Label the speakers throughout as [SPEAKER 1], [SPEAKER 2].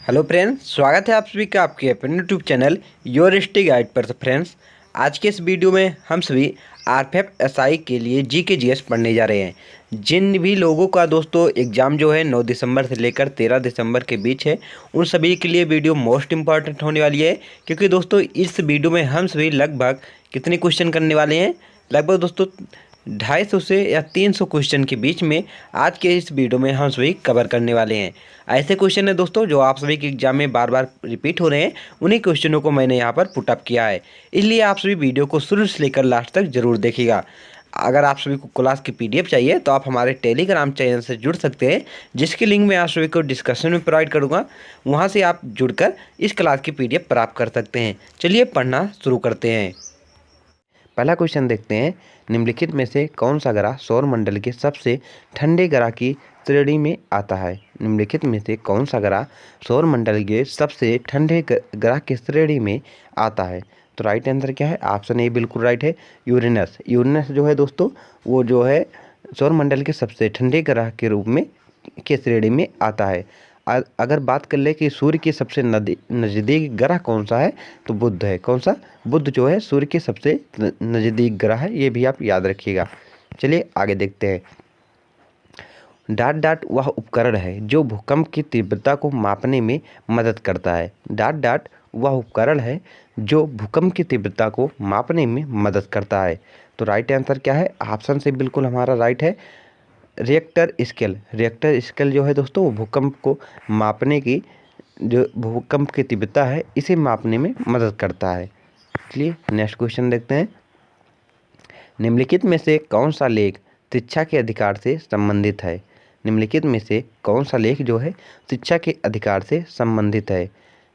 [SPEAKER 1] Hello friends, स्वागत है आप सभी का आपके अपने YouTube channel your history guide पर। तो फ्रेंड्स, आज के इस वीडियो में हम सभी आरपीएफ एसआई के लिए जीके जीएस पढ़ने जा रहे हैं। जिन भी लोगों का दोस्तों एग्ज़ाम जो है 9 दिसंबर से लेकर 13 दिसंबर के बीच है, उन सभी के लिए वीडियो मोस्ट इंपॉर्टेंट होने वाली है। क्योंकि दोस्तों इस वीडियो में हम सभी लगभग कितने क्वेश्चन करने वाले हैं, लगभग दोस्तों 250 से या 300 क्वेश्चन के बीच में आज के इस वीडियो में हम सभी कवर करने वाले हैं। ऐसे क्वेश्चन है दोस्तों जो आप सभी के एग्जाम में बार बार रिपीट हो रहे हैं, उन्हीं क्वेश्चनों को मैंने यहाँ पर पुटअप किया है। इसलिए आप सभी वीडियो को शुरू से लेकर लास्ट तक जरूर देखिएगा। अगर आप सभी को क्लास की पीडीएफ चाहिए तो आप हमारे टेलीग्राम चैनल से जुड़ सकते हैं, जिसकी लिंक मैं आप सभी को डिस्क्रिप्शन में प्रोवाइड करूँगा। वहाँ से आप जुड़कर इस क्लास की पीडीएफ प्राप्त कर सकते हैं। चलिए पढ़ना शुरू करते हैं। पहला क्वेश्चन देखते हैं, निम्नलिखित में से कौन सा ग्रह सौर मंडल के सबसे ठंडे ग्रह की श्रेणी में आता है। निम्नलिखित में से कौन सा ग्रह सौर मंडल के सबसे ठंडे ग्रह की श्रेणी में आता है। तो राइट आंसर क्या है? ऑप्शन ए बिल्कुल राइट है, यूरेनस। यूरेनस जो है दोस्तों वो जो है सौर मंडल के सबसे ठंडे ग्रह के रूप में के श्रेणी में आता है। अगर बात कर ले कि सूर्य के सबसे नज़दीक ग्रह कौन सा है, तो बुध है। कौन सा? बुध जो है सूर्य के सबसे नज़दीक ग्रह है, ये भी आप याद रखिएगा। चलिए आगे देखते हैं। डॉट डॉट वह उपकरण है जो भूकंप की तीव्रता को मापने में मदद करता है। डॉट डॉट वह उपकरण है जो भूकंप की तीव्रता को मापने में मदद करता है। तो राइट आंसर क्या है? ऑप्शन से बिल्कुल हमारा राइट है, रिएक्टर स्केल। रिएक्टर स्केल जो है दोस्तों वो भूकंप को मापने की, जो भूकंप की तीव्रता है इसे मापने में मदद करता है। चलिए नेक्स्ट क्वेश्चन देखते हैं। निम्नलिखित में से कौन सा लेख शिक्षा के अधिकार से संबंधित है। निम्नलिखित में से कौन सा लेख जो है शिक्षा के अधिकार से संबंधित है।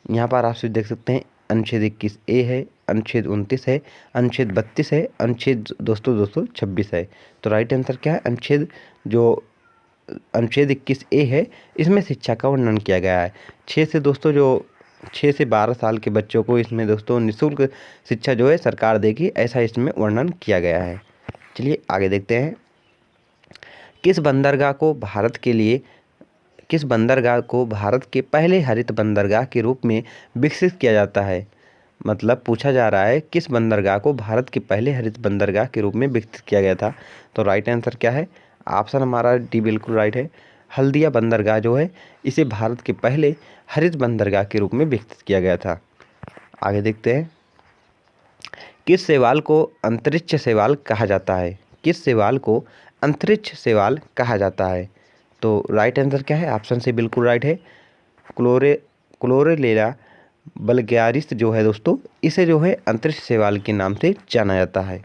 [SPEAKER 1] यहाँ पर आप देख सकते हैं अनुच्छेद 21 ए है, अनुच्छेद 29 है, अनुच्छेद 32 है, अनुच्छेद दोस्तों 226 है। तो राइट आंसर क्या है? अनुच्छेद 21 ए है, इसमें शिक्षा का वर्णन किया गया है। 6 से 12 साल के बच्चों को इसमें दोस्तों निःशुल्क शिक्षा जो है सरकार देगी, ऐसा इसमें वर्णन किया गया है। चलिए आगे देखते हैं। किस बंदरगाह को भारत के पहले हरित बंदरगाह के रूप में विकसित किया जाता है। मतलब पूछा जा रहा है किस बंदरगाह को भारत के पहले हरित बंदरगाह के रूप में विकसित किया गया था। तो राइट आंसर क्या है? ऑप्शन हमारा डी बिल्कुल राइट है, हल्दिया बंदरगाह जो है इसे भारत के पहले हरित बंदरगाह के रूप में विकसित किया गया था। आगे देखते हैं। किस शैवाल को अंतरिक्ष शैवाल कहा जाता है। किस शैवाल को अंतरिक्ष शैवाल कहा जाता है। तो राइट आंसर क्या है? ऑप्शन से बिल्कुल राइट है, क्लोरेलेला बल्गेरिस जो है दोस्तों इसे जो है अंतरिक्ष शैवाल के नाम से जाना जाता है।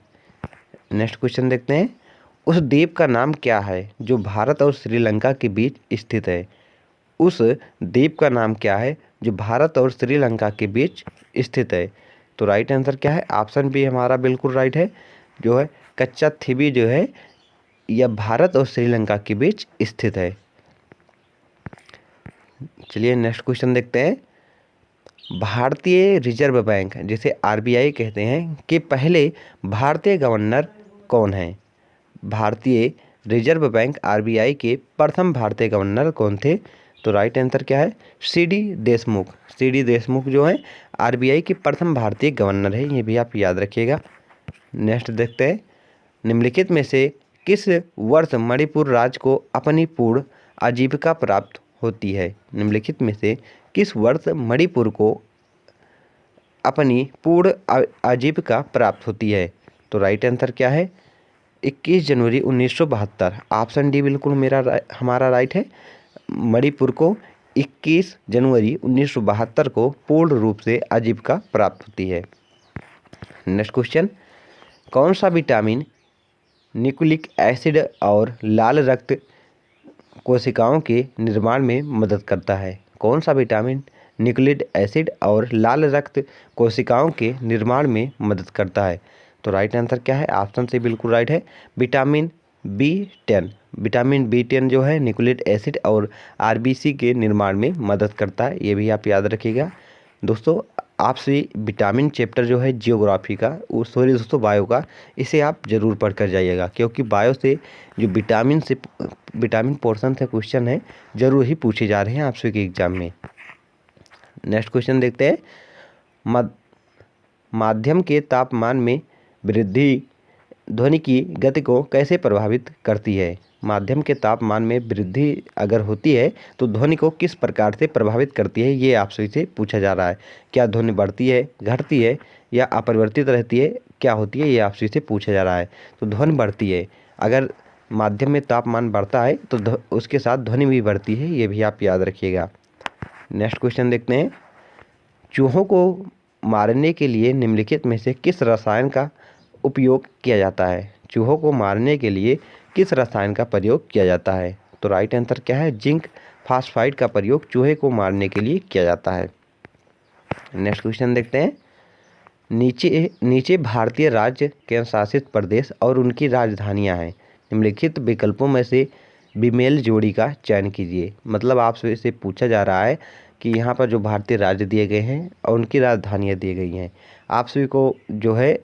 [SPEAKER 1] नेक्स्ट क्वेश्चन देखते हैं। उस द्वीप का नाम क्या है जो भारत और श्रीलंका के बीच स्थित है। उस द्वीप का नाम क्या है जो भारत और श्रीलंका के बीच स्थित है। तो राइट आंसर क्या है? ऑप्शन बी हमारा बिल्कुल राइट है, जो है कच्चा थिबी जो है यह भारत और श्रीलंका के बीच स्थित है। चलिए नेक्स्ट क्वेश्चन देखते हैं। भारतीय रिजर्व बैंक जिसे आरबीआई कहते हैं कि पहले भारतीय गवर्नर कौन है। भारतीय रिजर्व बैंक आरबीआई के प्रथम भारतीय गवर्नर कौन थे। तो राइट आंसर क्या है? सीडी देशमुख। सीडी देशमुख जो है आरबीआई के प्रथम भारतीय गवर्नर है, ये भी आप याद रखिएगा। नेक्स्ट देखते हैं। निम्नलिखित में से किस वर्ष मणिपुर राज्य को अपनी पूर्ण आजीविका प्राप्त होती है। निम्नलिखित में से किस वर्ष मणिपुर को अपनी पूर्ण आजीविका प्राप्त होती है। तो राइट आंसर क्या है? 21 जनवरी 1972। ऑप्शन डी बिल्कुल हमारा राइट है। मणिपुर को 21 जनवरी 1972 को पूर्ण रूप से आजीविका प्राप्त होती है। Next question. कौन सा विटामिन न्यूक्लिक एसिड और लाल रक्त कोशिकाओं के निर्माण में मदद करता है। कौन सा विटामिन न्यूक्लिक एसिड और लाल रक्त कोशिकाओं के निर्माण में मदद करता है। तो राइट आंसर क्या है? ऑप्शन से बिल्कुल राइट है, विटामिन B10। विटामिन B10 जो है न्यूक्लिक एसिड और आरबीसी के निर्माण में मदद करता है, ये भी आप याद रखिएगा। दोस्तों आपसे विटामिन चैप्टर जो है जियोग्राफी का, वो सॉरी दोस्तों बायो का, इसे आप ज़रूर पढ़ कर जाइएगा, क्योंकि बायो से जो विटामिन पोर्शन से क्वेश्चन है ज़रूर ही पूछे जा रहे हैं आपसे के एग्ज़ाम में। नेक्स्ट क्वेश्चन देखते हैं। माध्यम के तापमान में वृद्धि ध्वनि की गति को कैसे प्रभावित करती है? माध्यम के तापमान में वृद्धि अगर होती है तो ध्वनि को किस प्रकार से प्रभावित करती है, ये आपसे से पूछा जा रहा है। क्या ध्वनि बढ़ती है, घटती है या अपरिवर्तित रहती है, क्या होती है, ये आपसे से पूछा जा रहा है। तो ध्वनि बढ़ती है। अगर माध्यम में तापमान बढ़ता है तो उसके साथ ध्वनि भी बढ़ती है, ये भी आप याद रखिएगा। नेक्स्ट क्वेश्चन देखते हैं। चूहों को मारने के लिए निम्नलिखित में से किस रसायन का उपयोग किया जाता है? चूहों को मारने के लिए किस रसायन का प्रयोग किया जाता है? तो राइट आंसर क्या है? जिंक फास्फाइड का प्रयोग चूहे को मारने के लिए किया जाता है। नेक्स्ट क्वेश्चन देखते हैं। नीचे भारतीय राज्य केंद्र शासित प्रदेश और उनकी राजधानियां हैं। निम्नलिखित विकल्पों में से बेमेल जोड़ी का चयन कीजिए। मतलब आपसे इसे पूछा जा रहा है कि यहाँ पर जो भारतीय राज्य दिए गए हैं और उनकी राजधानियाँ दी गई हैं, आप सभी को जो है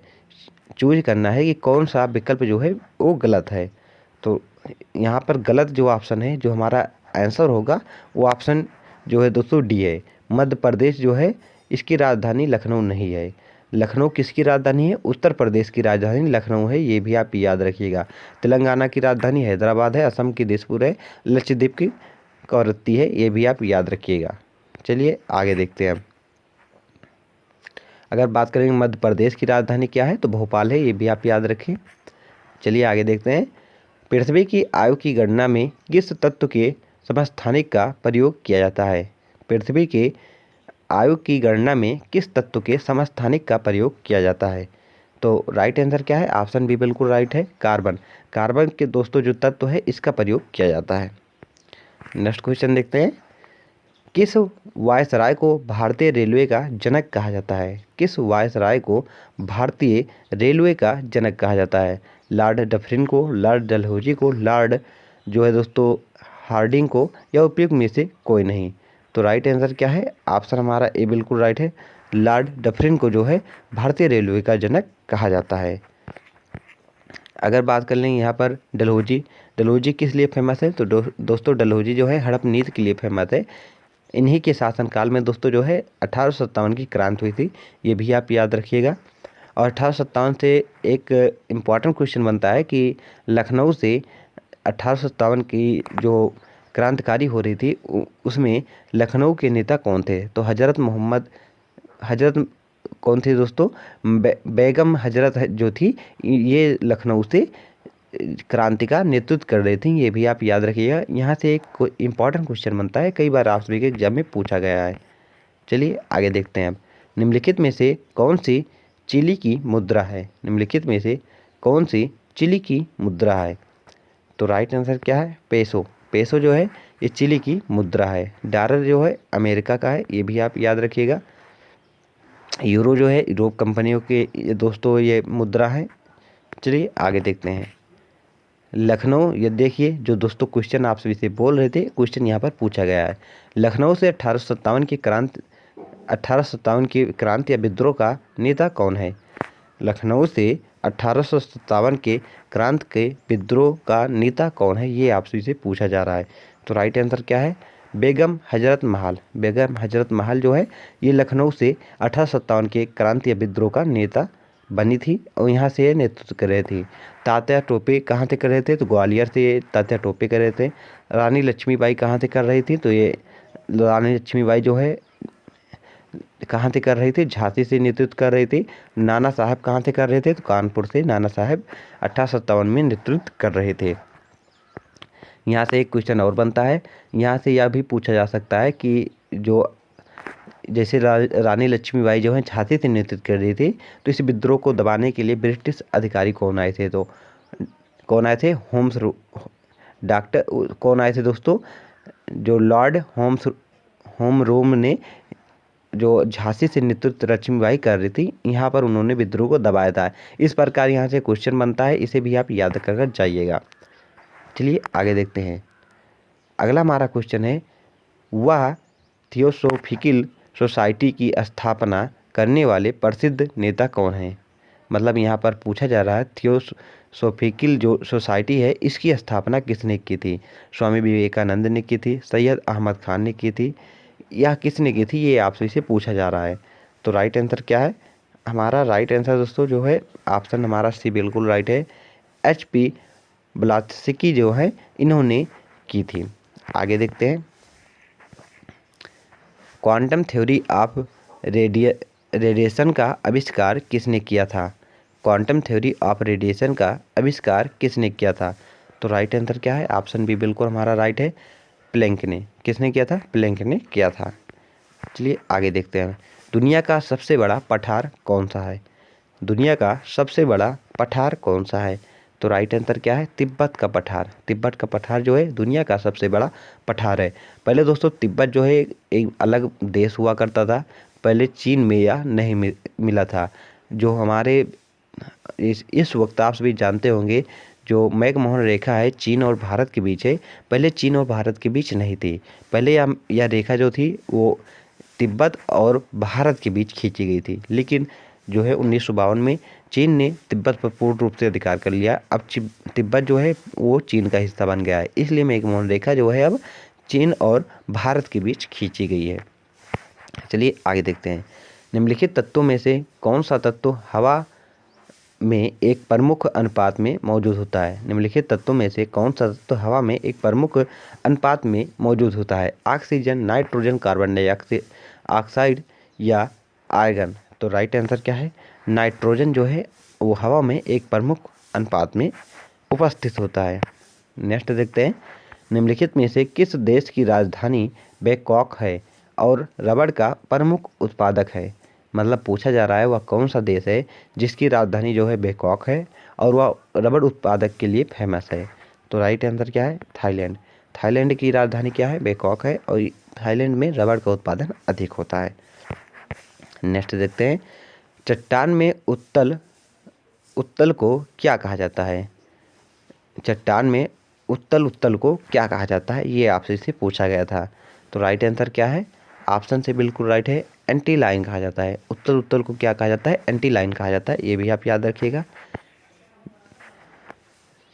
[SPEAKER 1] चूज करना है कि कौन सा विकल्प जो है वो गलत है। तो यहाँ पर गलत जो ऑप्शन है, जो हमारा आंसर होगा वो ऑप्शन जो है दोस्तों डी है। मध्य प्रदेश जो है इसकी राजधानी लखनऊ नहीं है। लखनऊ किसकी राजधानी है? उत्तर प्रदेश की राजधानी लखनऊ है, ये भी आप याद रखिएगा। तेलंगाना की राजधानी हैदराबाद है। असम की दिसपुर है। लक्षद्वीप की कवरत्ती है, ये भी आप याद रखिएगा। चलिए आगे देखते हैं। अगर बात करेंगे मध्य प्रदेश की राजधानी क्या है, तो भोपाल है, ये भी आप याद रखें। चलिए आगे देखते हैं। पृथ्वी की आयु की गणना में किस तत्व के समस्थानिक का प्रयोग किया जाता है? पृथ्वी के आयु की गणना में किस तत्व के समस्थानिक का प्रयोग किया जाता है? तो राइट आंसर क्या है? ऑप्शन बी बिल्कुल राइट है, कार्बन। कार्बन के दोस्तों जो तत्व है इसका प्रयोग किया जाता है। नेक्स्ट क्वेश्चन देखते हैं। किस वायसराय को भारतीय रेलवे का जनक कहा जाता है? किस वायसराय को भारतीय रेलवे का जनक कहा जाता है? लॉर्ड डफरिन को, लॉर्ड डलहौजी को, लॉर्ड जो है दोस्तों हार्डिंग को, या उपयुक्त में से कोई नहीं? तो राइट आंसर क्या है? ऑप्शन हमारा ए बिल्कुल राइट है। लॉर्ड डफरिन को जो है भारतीय रेलवे का जनक कहा जाता है। अगर बात कर लें यहाँ पर डलहौजी किस लिए फेमस है? तो दोस्तों डलहौजी जो है हड़प नीति के लिए फेमस है। इन्हीं के शासनकाल में दोस्तों जो है 1857 की क्रांति हुई थी, ये भी आप याद रखिएगा। और 1857 से एक इम्पॉर्टेंट क्वेश्चन बनता है कि लखनऊ से 1857 की जो क्रांतिकारी हो रही थी उसमें लखनऊ के नेता कौन थे? तो हजरत कौन थे दोस्तों? बेगम हजरत जो थी, ये लखनऊ से क्रांति का नेतृत्व कर रही थी, ये भी आप याद रखिएगा। यहाँ से एक इम्पॉर्टेंट क्वेश्चन बनता है, कई बार आप सभी के एग्जाम में पूछा गया है। चलिए आगे देखते हैं अब। निम्नलिखित में से कौन सी चिली की मुद्रा है? निम्नलिखित में से कौन सी चिली की मुद्रा है? तो राइट आंसर क्या है? पेसो। पेसो जो है ये चिली की मुद्रा है। डॉलर जो है अमेरिका का है, ये भी आप याद रखिएगा। यूरो जो है यूरोप कंपनियों के दोस्तों ये मुद्रा है। चलिए आगे देखते हैं। लखनऊ, ये देखिए जो दोस्तों क्वेश्चन आप सभी से बोल रहे थे, क्वेश्चन यहाँ पर पूछा गया है। लखनऊ से 1857 की क्रांति या विद्रोह का नेता कौन है? लखनऊ से 1857 के क्रांति के विद्रोह का नेता कौन है, ये आप सभी से पूछा जा रहा है। तो राइट आंसर क्या है? बेगम हजरत महल। बेगम हजरत महल जो है ये लखनऊ से 1857 के क्रांति या विद्रोह का नेता बनी थी और यहाँ से नेतृत्व कर रहे थे। तात्या टोपे कहाँ से कर रहे थे? तो ग्वालियर से तात्या टोपे कर रहे थे। रानी लक्ष्मीबाई कहाँ से कर रही थी? तो ये रानी लक्ष्मीबाई जो है कहाँ से कर रही थी? झांसी से नेतृत्व कर रही थी। नाना साहब कहाँ से कर रहे थे? तो कानपुर से नाना साहब 1857 में नेतृत्व कर रहे थे। यहाँ से एक क्वेश्चन और बनता है। यहाँ से यह भी पूछा जा सकता है कि जो जैसे रानी लक्ष्मीबाई जो है झांसी से नेतृत्व कर रही थी, तो इस विद्रोह को दबाने के लिए ब्रिटिश अधिकारी कौन आए थे? तो कौन आए थे? डॉक्टर कौन आए थे दोस्तों? जो लॉर्ड होमरूम ने जो झांसी से नेतृत्व लक्ष्मीबाई कर रही थी, यहाँ पर उन्होंने विद्रोह को दबाया था। इस प्रकार यहाँ से क्वेश्चन बनता है, इसे भी आप याद कर जाइएगा। चलिए आगे देखते हैं। अगला हमारा क्वेश्चन है, वह थियोसोफिकल सोसाइटी की स्थापना करने वाले प्रसिद्ध नेता कौन हैं? मतलब यहाँ पर पूछा जा रहा है थियोसोफिकल जो सोसाइटी है इसकी स्थापना किसने की थी? स्वामी विवेकानंद ने की थी, सैयद अहमद खान ने की थी, यह किसने की थी, ये आपसे इसे पूछा जा रहा है। तो राइट आंसर क्या है, हमारा राइट आंसर दोस्तों जो है ऑप्शन हमारा सी बिल्कुल राइट है। HP ब्लात्स्की जो है इन्होंने की थी। आगे देखते हैं, क्वांटम थ्योरी ऑफ रेडिएशन का आविष्कार किसने किया था। क्वांटम थ्योरी ऑफ रेडिएशन का आविष्कार किसने किया था। तो राइट आंसर क्या है, ऑप्शन बी बिल्कुल हमारा राइट है, प्लैंक ने। किसने किया था, प्लैंक ने किया था। चलिए आगे देखते हैं, दुनिया का सबसे बड़ा पठार कौन सा है। दुनिया का सबसे बड़ा पठार कौन सा है। तो राइट आंसर क्या है, तिब्बत का पठार। तिब्बत का पठार जो है दुनिया का सबसे बड़ा पठार है। पहले दोस्तों तिब्बत जो है एक अलग देश हुआ करता था, पहले चीन में या नहीं मिला था। जो हमारे इस वक्त आप सभी जानते होंगे, जो मैकमोहन रेखा है चीन और भारत के बीच है, पहले चीन और भारत के बीच नहीं थी। पहले यह रेखा जो थी वो तिब्बत और भारत के बीच खींची गई थी, लेकिन जो है 1952 में चीन ने तिब्बत पर पूर्ण रूप से अधिकार कर लिया। अब तिब्बत जो है वो चीन का हिस्सा बन गया है, इसलिए मैकमोहन रेखा जो है अब चीन और भारत के बीच खींची गई है। चलिए आगे देखते हैं, निम्नलिखित तत्वों में से कौन सा तत्व हवा में एक प्रमुख अनुपात में मौजूद होता है। निम्नलिखित तत्वों में से कौन सा तत्व हवा में एक प्रमुख अनुपात में मौजूद होता है। ऑक्सीजन, नाइट्रोजन, कार्बन डाइऑक्साइड या आर्गन। तो राइट आंसर क्या है, नाइट्रोजन जो है वो हवा में एक प्रमुख अनुपात में उपस्थित होता है। नेक्स्ट देखते हैं, निम्नलिखित में से किस देश की राजधानी बैंकॉक है और रबड़ का प्रमुख उत्पादक है। मतलब पूछा जा रहा है वह कौन सा देश है जिसकी राजधानी जो है बैंकॉक है और वह रबड़ उत्पादक के लिए फेमस है। तो राइट आंसर क्या है, थाईलैंड। थाईलैंड की राजधानी क्या है, बैंकॉक है, और थाईलैंड में रबड़ का उत्पादन अधिक होता है। नेक्स्ट देखते हैं, चट्टान में उत्तल को क्या कहा जाता है। चट्टान में उत्तल को क्या कहा जाता है, ये आपसे इसे पूछा गया था। तो राइट आंसर क्या है, ऑप्शन से बिल्कुल राइट है, एंटी लाइन कहा जाता है। उत्तल को क्या कहा जाता है, एंटी लाइन कहा जाता है, ये भी आप याद रखिएगा।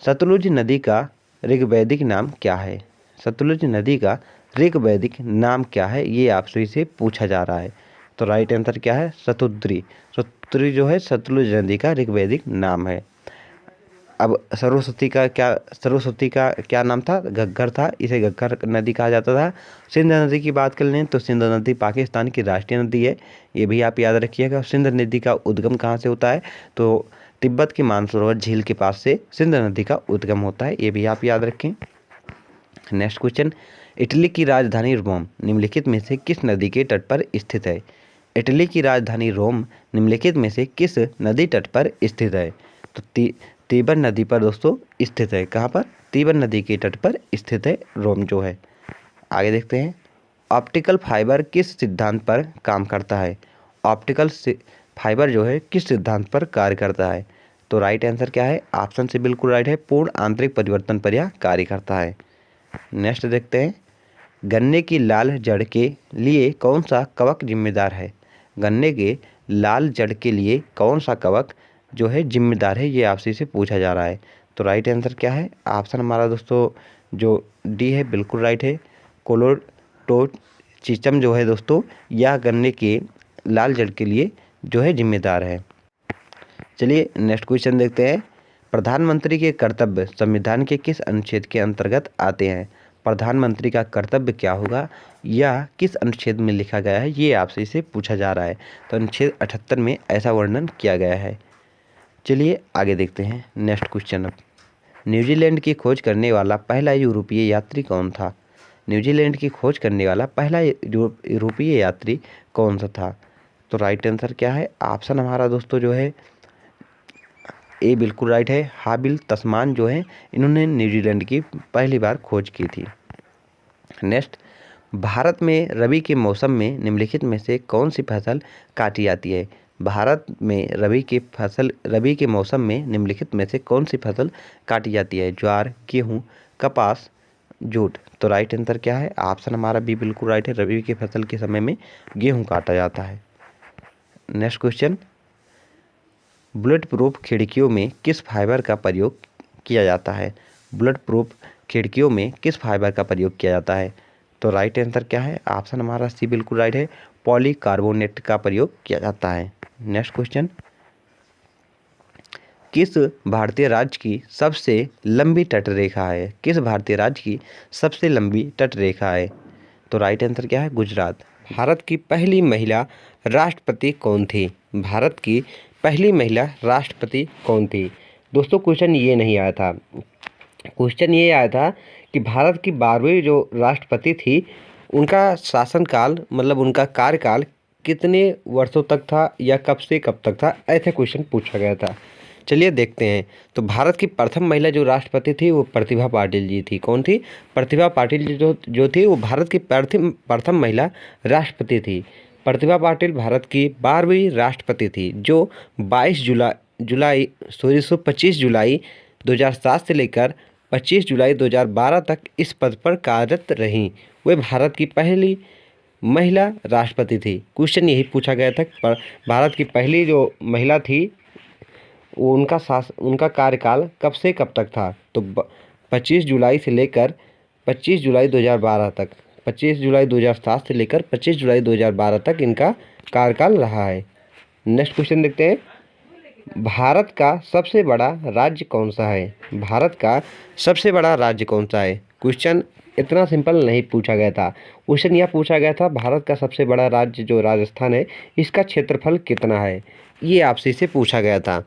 [SPEAKER 1] सतलुज नदी का ऋग्वैदिक नाम क्या है। सतलुज नदी का ऋग्वैदिक नाम क्या है, ये आपसे इसे पूछा जा रहा है। तो राइट आंसर क्या है, सतुद्री। सतुद्री जो है सतलुज नदी का ऋग्वैदिक नाम है। अब सरस्वती का क्या नाम था, घग्गर था, इसे घग्गर नदी कहा जाता था। सिंध नदी की बात कर लें तो सिंध नदी पाकिस्तान की राष्ट्रीय नदी है, ये भी आप याद रखिएगा। सिंध नदी का उद्गम कहाँ से होता है, तो तिब्बत की मानसरोवर झील के पास से सिंध नदी का उद्गम होता है, ये भी आप याद रखें। नेक्स्ट क्वेश्चन, इटली की राजधानी रोम निम्नलिखित में से किस नदी के तट पर स्थित है। इटली की राजधानी रोम निम्नलिखित में से किस नदी तट पर स्थित है। तो तीबर नदी पर दोस्तों स्थित है। कहाँ पर, तीबर नदी के तट पर स्थित है रोम जो है। आगे देखते हैं, ऑप्टिकल फाइबर किस सिद्धांत पर काम करता है। ऑप्टिकल फाइबर जो है किस सिद्धांत पर कार्य करता है। तो राइट आंसर क्या है, ऑप्शन से बिल्कुल राइट है, पूर्ण आंतरिक परिवर्तन पर यह कार्य करता है। नेक्स्ट देखते हैं, गन्ने की लाल जड़ के लिए कौन सा कवक जिम्मेदार है। गन्ने के लाल जड़ के लिए कौन सा कवक जो है जिम्मेदार है, ये आपसे इसे पूछा जा रहा है। तो राइट आंसर क्या है, ऑप्शन हमारा दोस्तों जो डी है बिल्कुल राइट है, कोलोटोचिचम जो है दोस्तों यह गन्ने के लाल जड़ के लिए जो है जिम्मेदार है। चलिए नेक्स्ट क्वेश्चन देखते हैं, प्रधानमंत्री के कर्तव्य संविधान के किस अनुच्छेद के अंतर्गत आते हैं। प्रधानमंत्री का कर्तव्य क्या होगा, या किस अनुच्छेद में लिखा गया है, ये आपसे इसे पूछा जा रहा है। तो अनुच्छेद 78 में ऐसा वर्णन किया गया है। चलिए आगे देखते हैं नेक्स्ट क्वेश्चन। अब न्यूजीलैंड की खोज करने वाला पहला यूरोपीय यात्री कौन था। न्यूजीलैंड की खोज करने वाला पहला यूरोपीय यात्री कौन सा था। तो राइट आंसर क्या है, ऑप्शन हमारा दोस्तों जो है ए बिल्कुल राइट है, हाबिल तस्मान जो है इन्होंने न्यूजीलैंड की पहली बार खोज की थी। नेक्स्ट, भारत में रबी के मौसम में निम्नलिखित में से कौन सी फसल काटी जाती है। भारत में रबी के मौसम में निम्नलिखित में से कौन सी फसल काटी जाती है। ज्वार, गेहूँ, कपास, जूट। तो राइट आंसर क्या है, ऑप्शन हमारा बी बिल्कुल राइट है, रबी की फसल के समय में गेहूँ काटा जाता है। नेक्स्ट क्वेश्चन, बुलेट प्रूफ खिड़कियों में किस फाइबर का प्रयोग किया जाता है। बुलेट प्रूफ खिड़कियों में किस फाइबर का प्रयोग किया जाता है। तो राइट आंसर क्या है? ऑप्शन हमारा सी बिल्कुल राइट है, पॉलीकार्बोनेट का प्रयोग किया जाता है। नेक्स्ट क्वेश्चन, किस भारतीय राज्य की सबसे लंबी तटरेखा है? किस भारतीय राज्य की सबसे लंबी तटरेखा है? तो राइट आंसर क्या है? गुजरात। भारत की पहली महिला राष्ट्रपति कौन थी? भारत की पहली महिला राष्ट्रपति कौन थी? दोस्तों क्वेश्चन ये नहीं आया था, क्वेश्चन ये आया था कि भारत की 12वीं जो राष्ट्रपति थी उनका शासनकाल मतलब उनका कार्यकाल कितने वर्षों तक था या कब से कब तक था, ऐसे क्वेश्चन पूछा गया था। चलिए देखते हैं। तो भारत की प्रथम महिला जो राष्ट्रपति थी वो प्रतिभा पाटिल जी थी। कौन थी? प्रतिभा पाटिल जी जो थी वो भारत की प्रथम महिला राष्ट्रपति थी। प्रतिभा पाटिल भारत की 12वीं राष्ट्रपति थी जो 25 जुलाई 2007 से लेकर 25 जुलाई 2012 तक इस पद पर कार्यरत रहीं। वे भारत की पहली महिला राष्ट्रपति थी। क्वेश्चन यही पूछा गया था पर भारत की पहली जो महिला थी वो उनका कार्यकाल कब से कब तक था? तो 25 जुलाई से लेकर 25 जुलाई 2012 तक, 25 जुलाई 2007 से लेकर 25 जुलाई 2012 तक इनका कार्यकाल रहा है। नेक्स्ट क्वेश्चन देखते हैं, भारत का सबसे बड़ा राज्य कौन सा है? भारत का सबसे बड़ा राज्य कौन सा है? क्वेश्चन इतना सिंपल नहीं पूछा गया था। क्वेश्चन यह पूछा गया था भारत का सबसे बड़ा राज्य जो राजस्थान है इसका क्षेत्रफल कितना है, ये आपसे से पूछा गया था।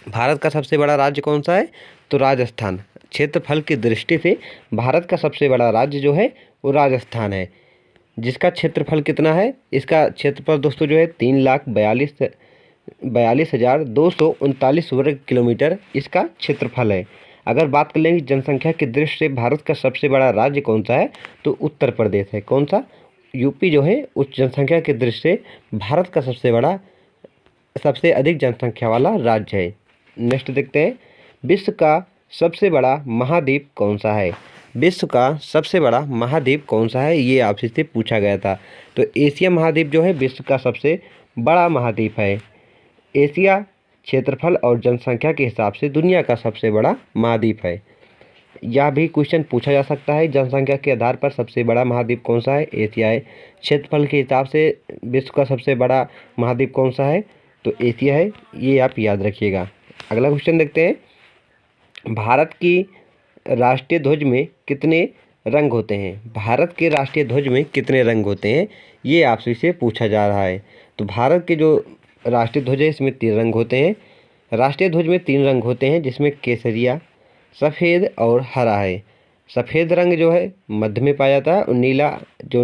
[SPEAKER 1] भारत का सबसे बड़ा राज्य कौन सा है? तो राजस्थान। क्षेत्रफल की दृष्टि से भारत का सबसे बड़ा राज्य जो है वो राजस्थान है, जिसका क्षेत्रफल कितना है? इसका क्षेत्रफल दोस्तों जो है 3,42,239 वर्ग किलोमीटर इसका क्षेत्रफल है। अगर बात कर लेंगे जनसंख्या की दृष्टि से भारत का सबसे बड़ा राज्य कौन सा है तो उत्तर प्रदेश है। कौन सा? यूपी जो है उस जनसंख्या की दृष्टि से भारत का सबसे अधिक जनसंख्या वाला राज्य है। नेक्स्ट देखते हैं, विश्व का सबसे बड़ा महाद्वीप कौन सा है? विश्व का सबसे बड़ा महाद्वीप कौन सा है, ये आपसे से पूछा गया था। तो एशिया महाद्वीप जो है विश्व का सबसे बड़ा महाद्वीप है। एशिया क्षेत्रफल और जनसंख्या के हिसाब से दुनिया का सबसे बड़ा महाद्वीप है। यह भी क्वेश्चन पूछा जा सकता है, जनसंख्या के आधार पर सबसे बड़ा महाद्वीप कौन सा है? एशिया है। क्षेत्रफल के हिसाब से विश्व का सबसे बड़ा महाद्वीप कौन सा है? तो एशिया है। ये आप याद रखिएगा। अगला क्वेश्चन देखते हैं, भारत की राष्ट्रीय ध्वज में कितने रंग होते हैं? भारत के राष्ट्रीय ध्वज में कितने रंग होते हैं, ये आपसे से पूछा जा रहा है। तो भारत के जो राष्ट्रीय ध्वज है इसमें 3 रंग होते हैं। राष्ट्रीय ध्वज में 3 रंग होते हैं जिसमें केसरिया, सफ़ेद और हरा है। सफ़ेद रंग जो है मध्य में पाया जाता है और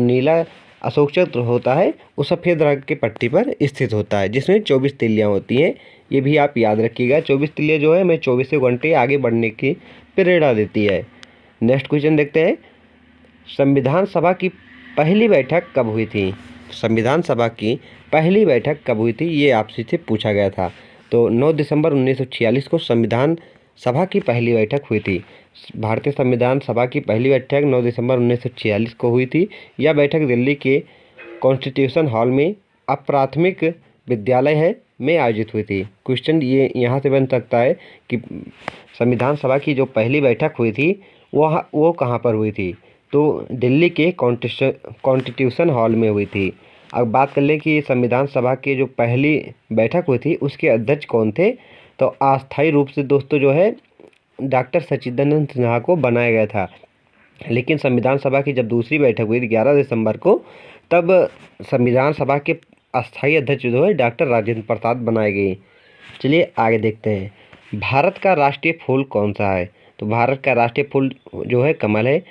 [SPEAKER 1] नीला अशोक चक्र होता है वो सफ़ेद रंग के पट्टी पर स्थित होता है जिसमें 24 तिल्लियाँ होती हैं। ये भी आप याद रखिएगा। 24 तिल्लियाँ जो है हमें 24 घंटे आगे बढ़ने की प्रेरणा देती है। नेक्स्ट क्वेश्चन देखते हैं, संविधान सभा की पहली बैठक कब हुई थी? संविधान सभा की पहली बैठक कब हुई थी, ये आपसे से पूछा गया था। तो 9 दिसंबर 1946 को संविधान सभा की पहली बैठक हुई थी। भारतीय संविधान सभा की पहली बैठक 9 दिसंबर 1946 को हुई थी। यह बैठक दिल्ली के कॉन्स्टिट्यूशन हॉल में अप्राथमिक विद्यालय है में आयोजित हुई थी। क्वेश्चन ये यहाँ से बन सकता है कि संविधान सभा की जो पहली बैठक हुई थी वो कहाँ पर हुई थी? तो दिल्ली के कॉन्स्टिट्यूशन हॉल में हुई थी। अब बात कर लें कि संविधान सभा की जो पहली बैठक हुई थी उसके अध्यक्ष कौन थे? तो अस्थायी रूप से दोस्तों जो है डॉक्टर सच्चिदानंद सिन्हा को बनाया गया था। लेकिन संविधान सभा की जब दूसरी बैठक हुई थी 11 दिसंबर को, तब संविधान सभा के अस्थायी अध्यक्ष जो है डॉक्टर राजेंद्र प्रसाद बनाए गए। चलिए आगे देखते हैं, भारत का राष्ट्रीय फूल कौन सा है? तो भारत का राष्ट्रीय फूल जो है कमल है।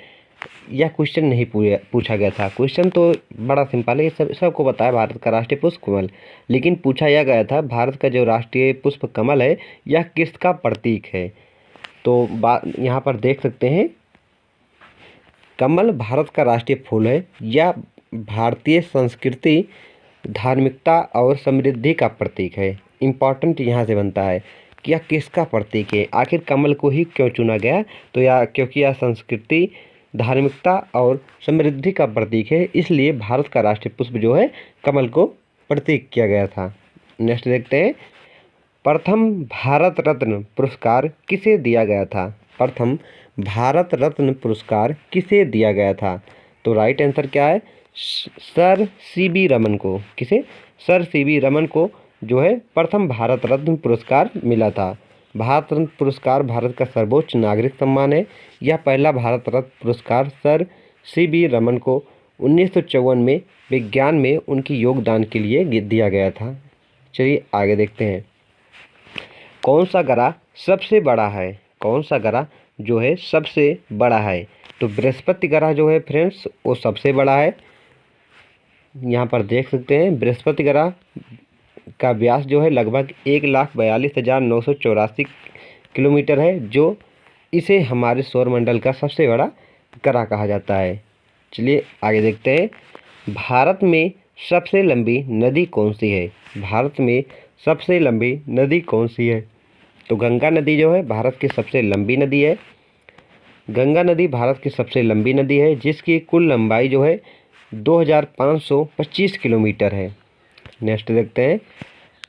[SPEAKER 1] यह क्वेश्चन नहीं पूछा गया था। क्वेश्चन तो बड़ा सिंपल है, सबको पता है भारत का राष्ट्रीय पुष्प कमल। लेकिन पूछा यह गया था भारत का जो राष्ट्रीय पुष्प कमल है यह किसका प्रतीक है? तो यहाँ पर देख सकते हैं, कमल भारत का राष्ट्रीय फूल है। यह भारतीय संस्कृति, धार्मिकता और समृद्धि का प्रतीक है। इम्पॉर्टेंट यहाँ से बनता है कि यह किसका प्रतीक है। आखिर कमल को ही क्यों चुना गया? तो क्योंकि यह संस्कृति, धार्मिकता और समृद्धि का प्रतीक है, इसलिए भारत का राष्ट्रीय पुष्प जो है कमल को प्रतीक किया गया था। नेक्स्ट देखते हैं, प्रथम भारत रत्न पुरस्कार किसे दिया गया था? प्रथम भारत रत्न पुरस्कार किसे दिया गया था? तो राइट आंसर क्या है? Sir CV. रमन को। किसे? Sir CV. रमन को जो है प्रथम भारत रत्न पुरस्कार मिला था। भारत रत्न पुरस्कार भारत का सर्वोच्च नागरिक सम्मान है। यह पहला भारत रत्न पुरस्कार सर सी.वी. रमन को 1954 में विज्ञान में उनकी योगदान के लिए दिया गया था। चलिए आगे देखते हैं। कौन सा ग्रह सबसे बड़ा है? कौन सा ग्रह जो है सबसे बड़ा है? तो बृहस्पति ग्रह जो है फ्रेंड्स वो सबसे बड़ा है। यहाँ पर देख सकते हैं बृहस्पति ग्रह का व्यास जो है लगभग 1,42,984 किलोमीटर है, जो इसे हमारे सौरमंडल का सबसे बड़ा ग्रह कहा जाता है। चलिए आगे देखते हैं। भारत में सबसे लंबी नदी कौन सी है? भारत में सबसे लंबी नदी कौन सी है? तो गंगा नदी जो है भारत की सबसे लंबी नदी है। गंगा नदी भारत की सबसे लंबी नदी है, जिसकी कुल लंबाई जो है 2,525 किलोमीटर है। नेक्स्ट देखते हैं।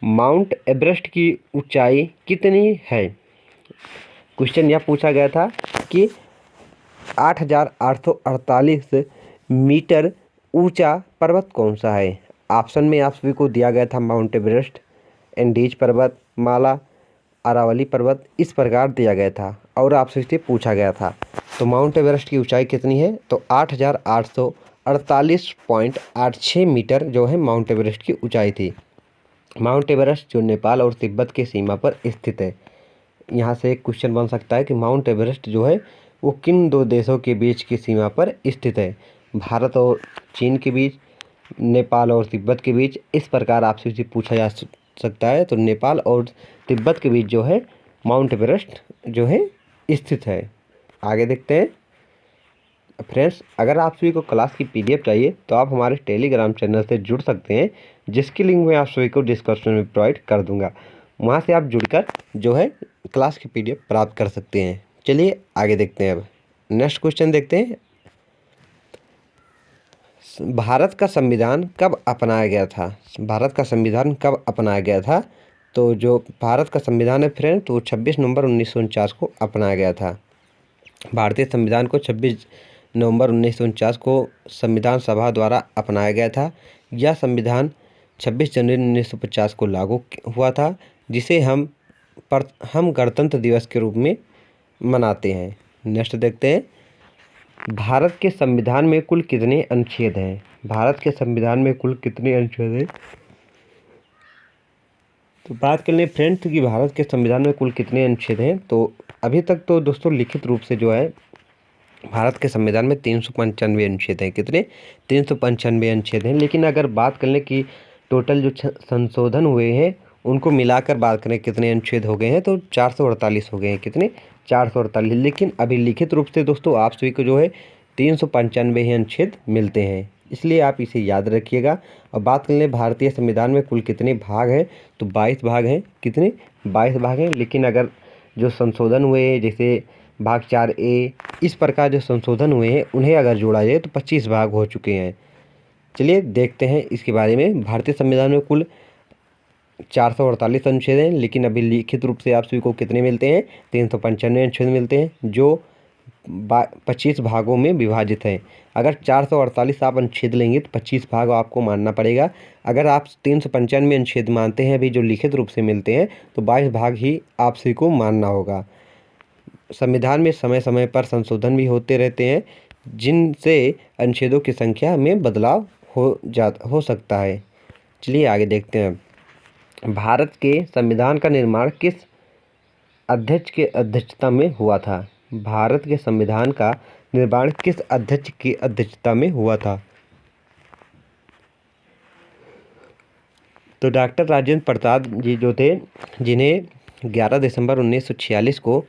[SPEAKER 1] माउंट एवरेस्ट की ऊंचाई कितनी है? क्वेश्चन यह पूछा गया था कि 8,848 मीटर ऊंचा पर्वत कौन सा है? ऑप्शन में आप सभी को दिया गया था माउंट एवरेस्ट, एंडीज पर्वत माला, अरावली पर्वत, इस प्रकार दिया गया था और आपसे इसे पूछा गया था। तो माउंट एवरेस्ट की ऊंचाई कितनी है? तो 8,848.86 मीटर जो है माउंट एवरेस्ट की ऊंचाई थी। माउंट एवरेस्ट जो नेपाल और तिब्बत की सीमा पर स्थित है। यहाँ से एक क्वेश्चन बन सकता है कि माउंट एवरेस्ट जो है वो किन दो देशों के बीच की सीमा पर स्थित है? भारत और चीन के बीच, नेपाल और तिब्बत के बीच, इस प्रकार आपसे इसे पूछा जा सकता है। तो नेपाल और तिब्बत के बीच जो है माउंट एवरेस्ट जो है स्थित है। आगे देखते हैं। फ्रेंड्स, अगर आप सभी को क्लास की PDF चाहिए तो आप हमारे टेलीग्राम चैनल से जुड़ सकते हैं, जिसकी लिंक मैं आप सभी को डिस्क्रिप्शन में प्रोवाइड कर दूंगा। वहां से आप जुड़कर जो है क्लास की PDF प्राप्त कर सकते हैं। चलिए आगे देखते हैं। अब नेक्स्ट क्वेश्चन देखते हैं। भारत का संविधान कब अपनाया गया था? भारत का संविधान कब अपनाया गया था? तो जो भारत का संविधान है फ्रेंड, तो 26 नवंबर 1949 को अपनाया गया था। भारतीय संविधान को 26 नवंबर 1949 को संविधान सभा द्वारा अपनाया गया था। यह संविधान 26 जनवरी 1950 को लागू हुआ था, जिसे हम गणतंत्र दिवस के रूप में मनाते हैं। नेक्स्ट देखते हैं। भारत के संविधान में कुल कितने अनुच्छेद हैं? भारत के संविधान में कुल कितने अनुच्छेद हैं? तो बात कर लें फ्रेंड्स कि भारत के संविधान में कुल कितने अनुच्छेद हैं, तो अभी तक तो दोस्तों लिखित रूप से जो है भारत के संविधान में 395 अनुच्छेद हैं। कितने? 395 अनुच्छेद हैं। लेकिन अगर बात कर लें कि टोटल जो संशोधन हुए हैं उनको मिलाकर बात करें कितने अनुच्छेद हो गए हैं, तो 448 हो गए हैं। कितने? 448। लेकिन अभी लिखित रूप से दोस्तों आप सभी को जो है 395 ही अनुच्छेद मिलते हैं, इसलिए आप इसे याद रखिएगा। और बात कर लें भारतीय संविधान में कुल कितने भाग हैं, तो 22 भाग हैं। कितने? 22 भाग हैं। लेकिन अगर जो संशोधन हुए हैं जैसे भाग 4A, इस प्रकार जो संशोधन हुए हैं उन्हें अगर जोड़ा जाए तो 25 भाग हो चुके हैं। चलिए देखते हैं इसके बारे में। भारतीय संविधान में कुल 448 अनुच्छेद हैं, लेकिन अभी लिखित रूप से आप सभी को कितने मिलते हैं? 395 अनुच्छेद मिलते हैं, जो 25 भागों में विभाजित हैं। अगर 448 आप अनुच्छेद लेंगे तो 25 भाग आपको मानना पड़ेगा। अगर आप 395 अनुच्छेद मानते हैं अभी जो लिखित रूप से मिलते हैं, तो 22 भाग ही आप सभी को मानना होगा। संविधान में समय समय पर संशोधन भी होते रहते हैं, जिनसे अनुच्छेदों की संख्या में बदलाव हो सकता है। चलिए आगे देखते हैं। भारत के संविधान का निर्माण किस अध्यक्ष के अध्यक्षता में हुआ था? भारत के संविधान का निर्माण किस अध्यक्ष की अध्यक्षता में हुआ था? तो डॉक्टर राजेंद्र प्रसाद जी जो थे, जिन्हें 11 दिसंबर 1946 को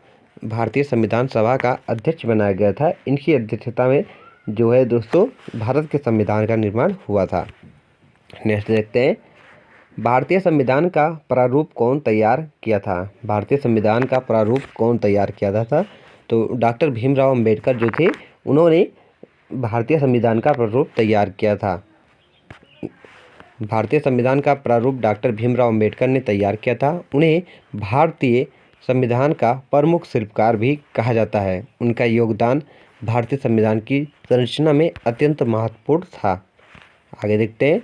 [SPEAKER 1] भारतीय संविधान सभा का अध्यक्ष बनाया गया था, इनकी अध्यक्षता में जो है दोस्तों भारत के संविधान का निर्माण हुआ था। नेक्स्ट देखते हैं। भारतीय संविधान का प्रारूप कौन तैयार किया था? भारतीय संविधान का प्रारूप कौन तैयार किया था? तो डॉक्टर भीमराव अंबेडकर जो थे, उन्होंने भारतीय संविधान का प्रारूप तैयार किया था। भारतीय संविधान का प्रारूप डॉक्टर भीमराव अंबेडकर ने तैयार किया था। उन्हें भारतीय संविधान का प्रमुख शिल्पकार भी कहा जाता है। उनका योगदान भारतीय संविधान की संरचना में अत्यंत महत्वपूर्ण था। आगे देखते हैं,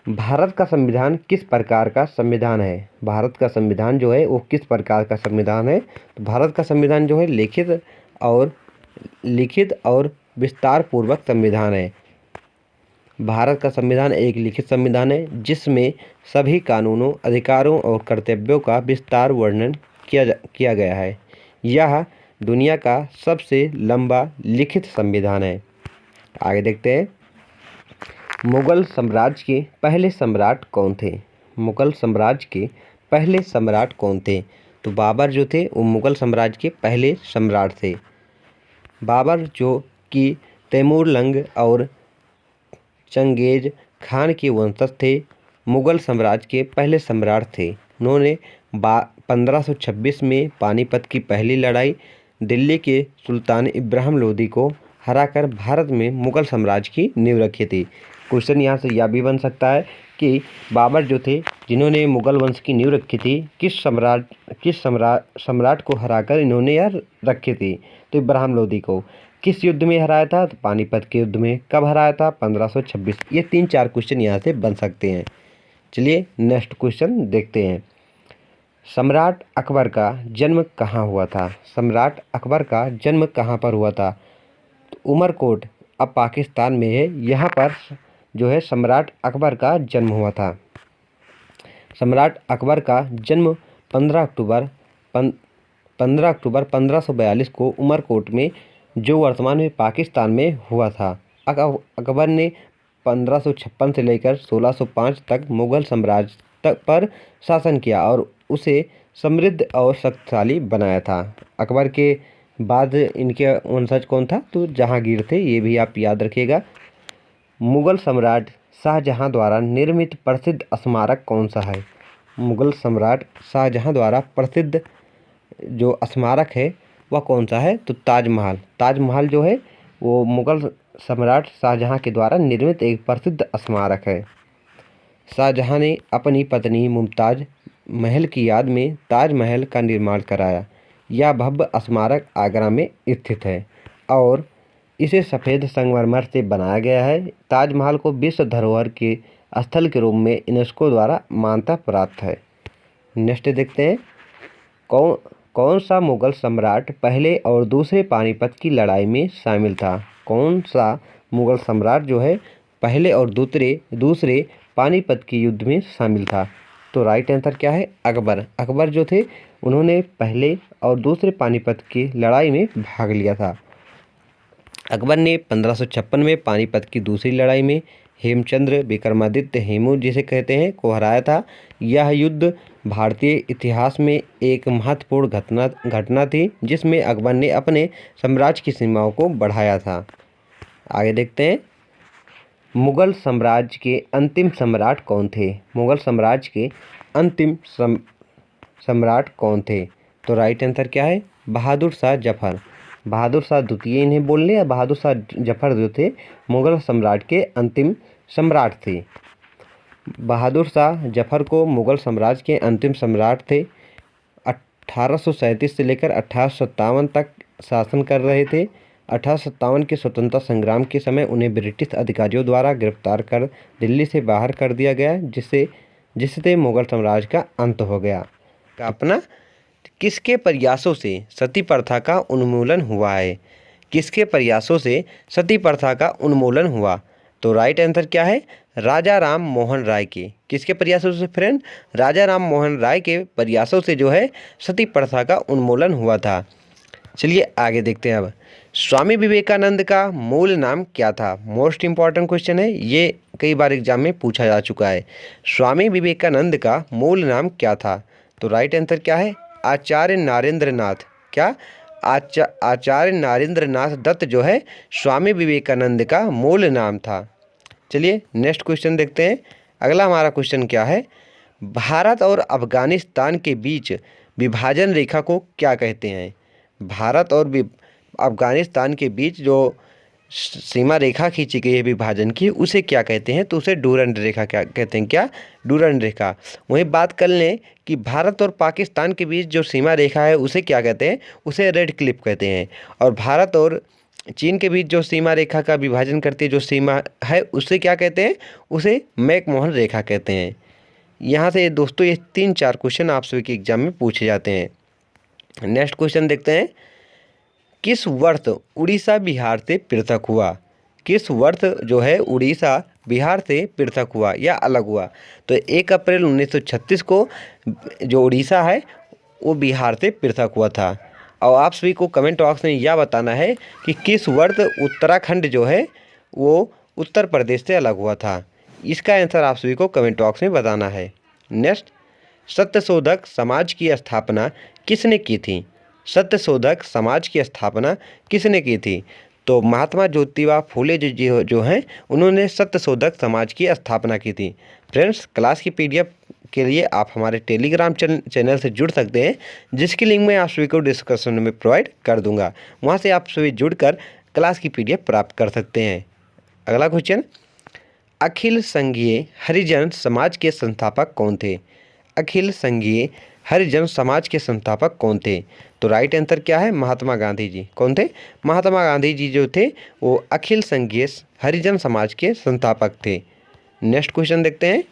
[SPEAKER 1] भारत का संविधान किस प्रकार का संविधान है? भारत का संविधान जो है वो किस प्रकार का संविधान है? तो भारत का संविधान जो है लिखित और विस्तार पूर्वक संविधान है। भारत का संविधान एक लिखित संविधान है जिसमें सभी कानूनों, अधिकारों और कर्तव्यों का विस्तार वर्णन किया गया है। यह दुनिया का सबसे लंबा लिखित संविधान है। आगे देखते हैं, मुगल साम्राज्य के पहले सम्राट कौन थे? मुगल साम्राज्य के पहले सम्राट कौन थे? तो बाबर जो थे वो मुगल साम्राज्य के पहले सम्राट थे। बाबर जो कि तैमूरलंग और चंगेज खान के वंशज थे, मुगल साम्राज्य के पहले सम्राट थे। उन्होंने 1526 में पानीपत की पहली लड़ाई दिल्ली के सुल्तान इब्राहिम लोदी को हराकर भारत में मुगल साम्राज्य की नींव रखी थी। क्वेश्चन यहाँ से यह भी बन सकता है कि बाबर जो थे जिन्होंने मुगल वंश की नींव रखी थी, किस सम्राट को हराकर इन्होंने यह रखी थी? तो इब्राहिम लोदी को। किस युद्ध में हराया था? तो पानीपत के युद्ध में। कब हराया था? 1526। ये 3-4 क्वेश्चन यहाँ से बन सकते हैं। चलिए नेक्स्ट क्वेश्चन देखते हैं, सम्राट अकबर का जन्म कहाँ हुआ था? सम्राट अकबर का जन्म कहाँ पर हुआ था? तो उमरकोट अब पाकिस्तान में है, यहाँ पर जो है सम्राट अकबर का जन्म हुआ था। सम्राट अकबर का जन्म 15 अक्टूबर 1542 को उमरकोट में, जो वर्तमान में पाकिस्तान में हुआ था। अकबर ने 1556 से लेकर 1605 तक मुगल साम्राज्य पर शासन किया और उसे समृद्ध और शक्तिशाली बनाया था। अकबर के बाद इनके वंशज कौन था? तो जहांगीर थे, ये भी आप याद रखिएगा। मुगल सम्राट शाहजहां द्वारा निर्मित प्रसिद्ध स्मारक कौन सा है? मुगल सम्राट शाहजहां द्वारा प्रसिद्ध जो स्मारक है वह कौन सा है? तो ताजमहल। ताजमहल जो है वो मुगल सम्राट शाहजहां के द्वारा निर्मित एक प्रसिद्ध स्मारक है। शाहजहां ने अपनी पत्नी मुमताज महल की याद में ताजमहल का निर्माण कराया। यह भव्य स्मारक आगरा में स्थित है और इसे सफ़ेद संगमरमर से बनाया गया है। ताजमहल को विश्व धरोहर के स्थल के रूप में यूनेस्को द्वारा मान्यता प्राप्त है। नेक्स्ट देखते हैं, कौन सा मुगल सम्राट पहले और दूसरे पानीपत की लड़ाई में शामिल था? कौन सा मुगल सम्राट जो है पहले और दूसरे पानीपत के युद्ध में शामिल था? तो राइट आंसर क्या है? अकबर। अकबर जो थे उन्होंने पहले और दूसरे पानीपत की लड़ाई में भाग लिया था। अकबर ने 1556 में पानीपत की दूसरी लड़ाई में हेमचंद्र विक्रमादित्य हेमू जिसे कहते हैं को हराया था। यह युद्ध भारतीय इतिहास में एक महत्वपूर्ण घटना थी जिसमें अकबर ने अपने साम्राज्य की सीमाओं को बढ़ाया था। आगे देखते हैं, मुगल साम्राज्य के अंतिम सम्राट कौन थे? मुगल साम्राज्य के अंतिम सम्राट कौन थे? तो राइट आंसर क्या है? बहादुर शाह जफर। बहादुर शाह द्वितीय इन्हें बोलने, या बहादुर शाह जफर जो थे मुगल सम्राट के अंतिम सम्राट थे। बहादुर शाह जफर को मुगल साम्राज्य के अंतिम सम्राट थे। 1837 से लेकर 1857 तक शासन कर रहे थे। 1857 के स्वतंत्रता संग्राम के समय उन्हें ब्रिटिश अधिकारियों द्वारा गिरफ्तार कर दिल्ली से बाहर कर दिया गया, जिससे मुगल साम्राज्य का अंत हो गया। अपना किसके प्रयासों से सती प्रथा का उन्मूलन हुआ है? किसके प्रयासों से सती प्रथा का उन्मूलन हुआ? तो राइट आंसर क्या है? राजा राम मोहन राय के। किसके प्रयासों से फ्रेंड? राजा राम मोहन राय के प्रयासों से जो है सती प्रथा का उन्मूलन हुआ था। चलिए आगे देखते हैं। अब स्वामी विवेकानंद का मूल नाम क्या था? मोस्ट इम्पॉर्टेंट क्वेश्चन है, ये कई बार एग्जाम में पूछा जा चुका है। स्वामी विवेकानंद का मूल नाम क्या था? तो राइट आंसर क्या है? आचार्य नरेंद्र नाथ। क्या? आचार्य नरेंद्र नाथ दत्त जो है स्वामी विवेकानंद का मूल नाम था। चलिए नेक्स्ट क्वेश्चन देखते हैं। अगला हमारा क्वेश्चन क्या है? भारत और अफगानिस्तान के बीच विभाजन रेखा को क्या कहते हैं? भारत और अफगानिस्तान के बीच जो सीमा रेखा खींची गई है विभाजन की, उसे क्या कहते हैं? तो उसे डूरंड रेखा क्या कहते हैं? क्या? डूरंड रेखा। वहीं बात कर लें कि भारत और पाकिस्तान के बीच जो सीमा रेखा है उसे क्या कहते हैं? उसे रेड क्लिफ कहते हैं। और भारत और चीन के बीच जो सीमा रेखा का विभाजन करती है जो सीमा है उसे क्या कहते हैं? उसे मैकमोहन रेखा कहते हैं। यहाँ से दोस्तों ये 3-4 क्वेश्चन आप सभी के एग्जाम में पूछे जाते हैं। नेक्स्ट क्वेश्चन देखते हैं, किस वर्ष उड़ीसा बिहार से पृथक हुआ? किस वर्ष जो है उड़ीसा बिहार से पृथक हुआ या अलग हुआ? तो 1 अप्रैल 1936 को जो उड़ीसा है वो बिहार से पृथक हुआ था। और आप सभी को कमेंट बॉक्स में यह बताना है कि किस वर्ष उत्तराखंड जो है वो उत्तर प्रदेश से अलग हुआ था। इसका आंसर आप सभी को कमेंट बॉक्स में बताना है। नेक्स्ट, सत्यशोधक समाज की स्थापना किसने की थी? सत्यशोधक समाज की स्थापना किसने की थी? तो महात्मा ज्योतिबा फूले जो हैं उन्होंने सत्यशोधक समाज की स्थापना की थी। फ्रेंड्स, क्लास की पीडीएफ के लिए आप हमारे टेलीग्राम चैनल से जुड़ सकते हैं, जिसकी लिंक मैं आप सभी को डिस्क्रिप्शन में प्रोवाइड कर दूंगा। वहां से आप सभी जुड़कर क्लास की पीडीएफ प्राप्त कर सकते हैं। अगला क्वेश्चन, अखिल संघीय हरिजन समाज के संस्थापक कौन थे? अखिल संघीय हरिजन समाज के संस्थापक कौन थे? तो राइट आंसर क्या है? महात्मा गांधी जी। कौन थे? महात्मा गांधी जी जो थे वो अखिल संघीय हरिजन समाज के संस्थापक थे। नेक्स्ट क्वेश्चन देखते हैं।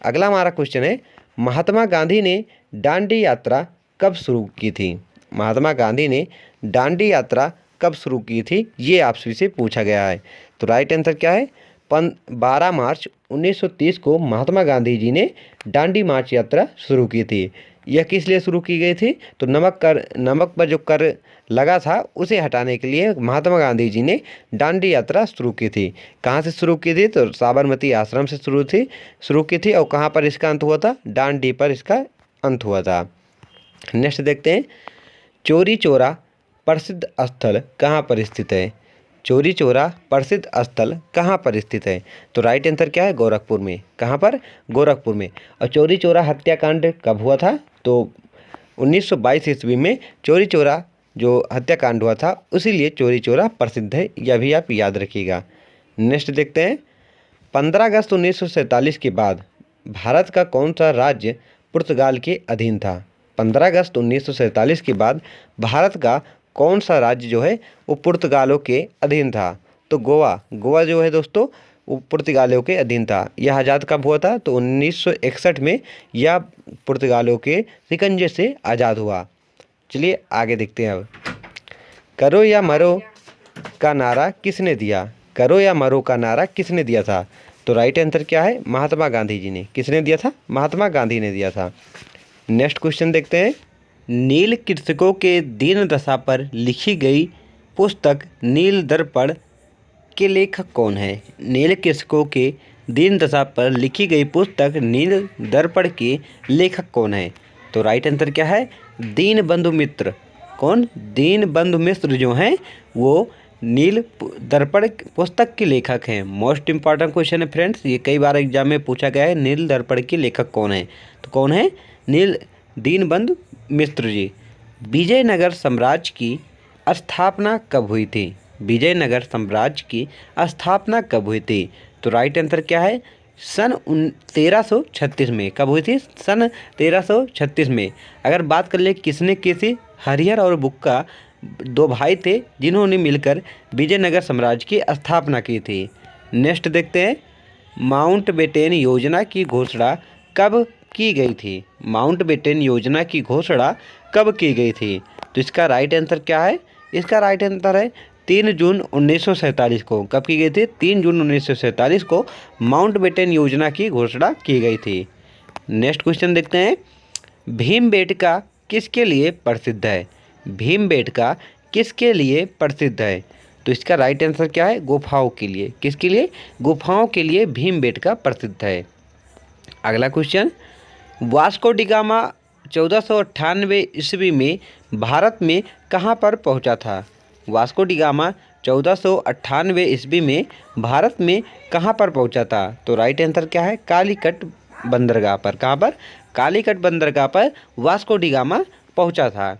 [SPEAKER 1] अगला हमारा क्वेश्चन है, महात्मा गांधी ने दांडी यात्रा कब शुरू की थी? महात्मा गांधी ने दांडी यात्रा कब शुरू की थी? ये आप सभी से पूछा गया है। तो राइट आंसर क्या है? 12 मार्च 1930 को महात्मा गांधी जी ने दांडी मार्च यात्रा शुरू की थी। यह किस लिए शुरू की गई थी? तो नमक पर जो कर लगा था उसे हटाने के लिए महात्मा गांधी जी ने दांडी यात्रा शुरू की थी। कहाँ से शुरू की थी? तो साबरमती आश्रम से शुरू की थी। और कहाँ पर इसका अंत हुआ था? दांडी पर इसका अंत हुआ था। नेक्स्ट देखते हैं, चौरी चौरा प्रसिद्ध स्थल कहाँ पर स्थित है? चौरी चौरा प्रसिद्ध स्थल कहाँ पर स्थित है? तो राइट आंसर क्या है? गोरखपुर में। कहाँ पर? गोरखपुर में। और चौरी चौरा हत्याकांड कब हुआ था? तो 1922 ईस्वी में चौरी चौरा जो हत्याकांड हुआ था, उसीलिए चौरी चौरा प्रसिद्ध है। यह भी आप याद रखिएगा। नेक्स्ट देखते हैं, 15 अगस्त 1947 के बाद भारत का कौन सा राज्य पुर्तगाल के अधीन था? 15 अगस्त 1947 के बाद भारत का कौन सा राज्य जो है वो पुर्तगालों के अधीन था? तो गोवा जो है दोस्तों वो पुर्तगालियों के अधीन था। यह आज़ाद कब हुआ था? तो 1961 में यह पुर्तगालियों के शिकंजे से आज़ाद हुआ। चलिए आगे देखते हैं। अब करो या मरो का नारा किसने दिया? करो या मरो का नारा किसने दिया था? तो राइट आंसर क्या है? महात्मा गांधी जी ने। किसने दिया था? महात्मा गांधी ने दिया था। नेक्स्ट क्वेश्चन देखते हैं, नील कृषकों के दीन दशा पर लिखी गई पुस्तक नील दर्पण के लेखक कौन है? नील कृषकों के दीन दशा पर लिखी गई पुस्तक नील दर्पण के लेखक कौन है? तो राइट आंसर क्या है? दीनबंधु मित्र। कौन? दीनबंधु मित्र जो हैं वो नील दर्पण पुस्तक के लेखक हैं। मोस्ट इंपॉर्टेंट क्वेश्चन है फ्रेंड्स, ये कई बार एग्जाम में पूछा गया है। नील दर्पण के लेखक कौन है? तो कौन है? दीनबंधु मित्र जी। विजयनगर साम्राज्य की स्थापना कब हुई थी? विजयनगर साम्राज्य की स्थापना कब हुई थी? तो राइट आंसर क्या है? सन 1336 में। कब हुई थी? सन 1336 में। अगर बात कर ले किसने की थी? हरिहर और बुक्का 2 भाई थे जिन्होंने मिलकर विजयनगर साम्राज्य की स्थापना की थी। नेक्स्ट देखते हैं, माउंटबेटन योजना की घोषणा कब की गई थी? माउंटबेटन योजना की घोषणा कब की गई थी? तो इसका राइट आंसर क्या है? इसका राइट आंसर है 3 जून 1947 को। कब की गई थी? 3 जून 1947 को माउंटबेटन योजना की घोषणा की गई थी। नेक्स्ट क्वेश्चन देखते हैं, भीमबेटका किसके लिए प्रसिद्ध है? भीमबेटका किसके लिए प्रसिद्ध है? तो इसका राइट आंसर क्या है? गुफाओं के लिए। किसके लिए? गुफाओं के लिए भीमबेटका प्रसिद्ध है। अगला क्वेश्चन, वास्को डी गामा 1498 ईस्वी में भारत में कहाँ पर पहुँचा था? वास्को डी गामा 1498 ईस्वी में भारत में कहाँ पर पहुँचा था? तो राइट आंसर क्या है? कालीकट बंदरगाह पर। कहाँ पर? कालीकट बंदरगाह पर वास्को डी गामा पहुँचा था।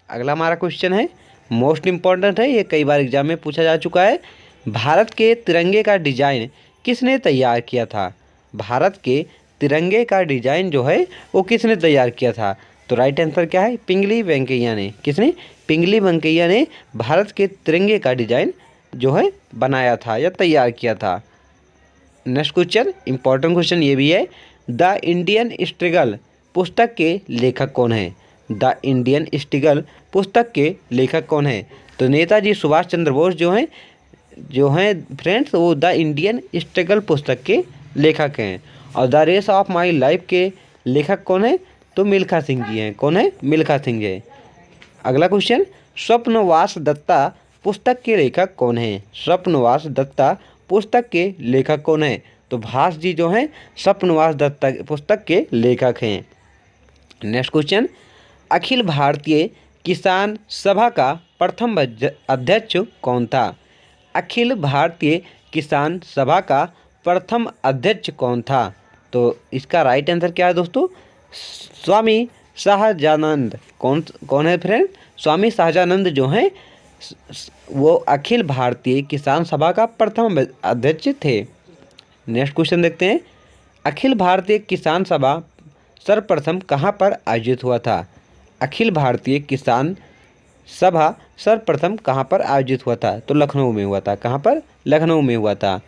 [SPEAKER 1] अगला हमारा क्वेश्चन है, मोस्ट इम्पॉर्टेंट है, ये कई बार एग्जाम में पूछा जा चुका है। भारत के तिरंगे का डिजाइन किसने तैयार किया था? भारत के तिरंगे का डिजाइन जो है वो किसने तैयार किया था? तो राइट आंसर क्या है? पिंगली वेंकैया ने। किसने? पिंगली वेंकैया ने भारत के तिरंगे का डिजाइन जो है बनाया था या तैयार किया था। नेक्स्ट क्वेश्चन, इंपॉर्टेंट क्वेश्चन ये भी है, द इंडियन स्ट्रगल पुस्तक के लेखक कौन है? द इंडियन स्ट्रगल पुस्तक के लेखक कौन है? तो नेताजी सुभाष चंद्र बोस जो हैं फ्रेंड्स, वो द इंडियन स्ट्रगल पुस्तक के लेखक हैं। और the race of my life के लेखक कौन है? तो मिल्खा सिंह जी हैं। कौन है? मिल्खा सिंह जी। अगला क्वेश्चन, स्वप्नवास दत्ता पुस्तक के लेखक कौन है? स्वप्नवास दत्ता पुस्तक के लेखक कौन है? तो भास जी जो हैं स्वप्नवास दत्ता पुस्तक के लेखक हैं। नेक्स्ट क्वेश्चन, अखिल भारतीय किसान सभा का प्रथम अध्यक्ष कौन था? अखिल भारतीय किसान सभा का प्रथम अध्यक्ष कौन था? तो इसका राइट आंसर क्या है दोस्तों? स्वामी शाहजानंद। कौन है फ्रेंड? स्वामी शाहजानंद जो हैं वो अखिल भारतीय किसान सभा का प्रथम अध्यक्ष थे। नेक्स्ट क्वेश्चन देखते हैं, अखिल भारतीय किसान सभा सर्वप्रथम कहाँ पर आयोजित हुआ था? अखिल भारतीय किसान सभा सर्वप्रथम कहाँ पर आयोजित हुआ था? तो लखनऊ में हुआ था। कहाँ पर? लखनऊ में हुआ था।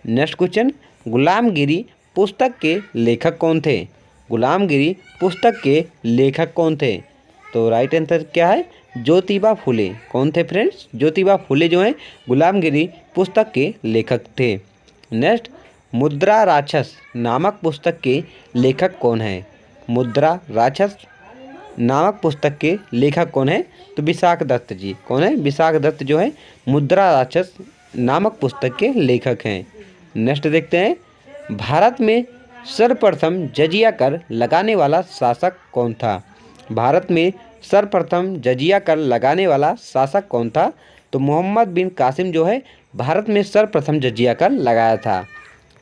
[SPEAKER 1] नेक्स्ट क्वेश्चन, गुलामगिरी पुस्तक के लेखक कौन थे? गुलामगिरी पुस्तक के लेखक कौन थे? तो राइट आंसर क्या है? ज्योतिबा फुले। कौन थे फ्रेंड्स? ज्योतिबा फुले जो हैं गुलामगिरी पुस्तक के लेखक थे। नेक्स्ट, मुद्रा राक्षस नामक पुस्तक के लेखक कौन है? मुद्रा राक्षस नामक पुस्तक के लेखक कौन है? तो विशाख दत्त जी। कौन है? विशाख दत्त जो है मुद्रा राक्षस नामक पुस्तक के लेखक हैं। नेक्स्ट देखते हैं, भारत में सर्वप्रथम जजिया कर लगाने वाला शासक कौन था? भारत में सर्वप्रथम जजिया कर लगाने वाला शासक कौन था? तो मोहम्मद बिन कासिम जो है भारत में सर्वप्रथम जजिया कर लगाया था।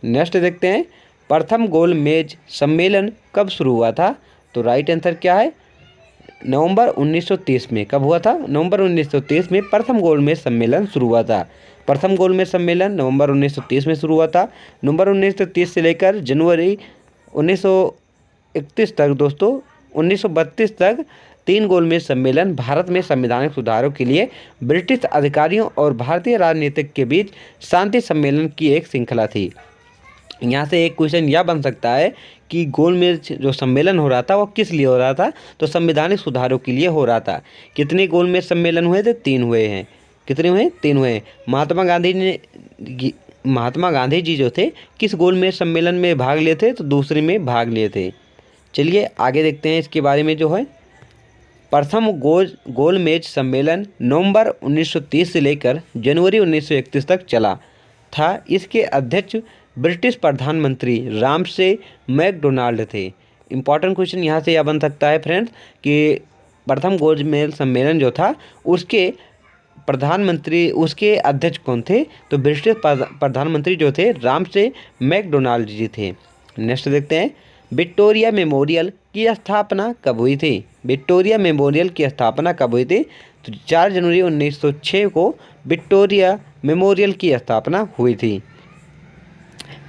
[SPEAKER 1] नेक्स्ट देखते हैं, प्रथम गोल मेज सम्मेलन कब शुरू हुआ था? तो राइट आंसर क्या है? नवंबर 1930 में। कब हुआ था? नवंबर 1930 में प्रथम गोल मेज सम्मेलन शुरू हुआ था। प्रथम गोल मेज सम्मेलन नवंबर 1930 में शुरू हुआ था। नवंबर 1930 से लेकर जनवरी 1931 तक दोस्तों 1932 तक 3 गोलमेज सम्मेलन भारत में संवैधानिक सुधारों के लिए ब्रिटिश अधिकारियों और भारतीय राजनीतिक के बीच शांति सम्मेलन की एक श्रृंखला थी। यहाँ से एक क्वेश्चन यह बन सकता है कि गोलमेज जो सम्मेलन हो रहा था वो किस लिए हो रहा था? तो संवैधानिक सुधारों के लिए हो रहा था। कितने गोलमेज सम्मेलन हुए थे? 3 हुए हैं। कितने हुए? 3 हुए। महात्मा गांधी जी जो थे किस गोलमेज सम्मेलन में भाग लिए थे? तो दूसरे में भाग लिए थे। चलिए आगे देखते हैं इसके बारे में। जो है प्रथम गोलमेज सम्मेलन नवंबर 1930 से लेकर जनवरी 1931 तक चला था। इसके अध्यक्ष ब्रिटिश प्रधानमंत्री रामसे मैकडोनाल्ड थे। इंपॉर्टेंट क्वेश्चन यहाँ से यह बन सकता है फ्रेंड्स कि प्रथम गोलमेज सम्मेलन जो था उसके प्रधानमंत्री उसके अध्यक्ष कौन थे? तो ब्रिटिश प्रधानमंत्री जो थे रामसे मैकडोनाल्ड जी थे। नेक्स्ट देखते हैं, विक्टोरिया मेमोरियल की स्थापना कब हुई थी? विक्टोरिया मेमोरियल की स्थापना कब हुई थी? तो 4 जनवरी 1906 को विक्टोरिया मेमोरियल की स्थापना हुई थी।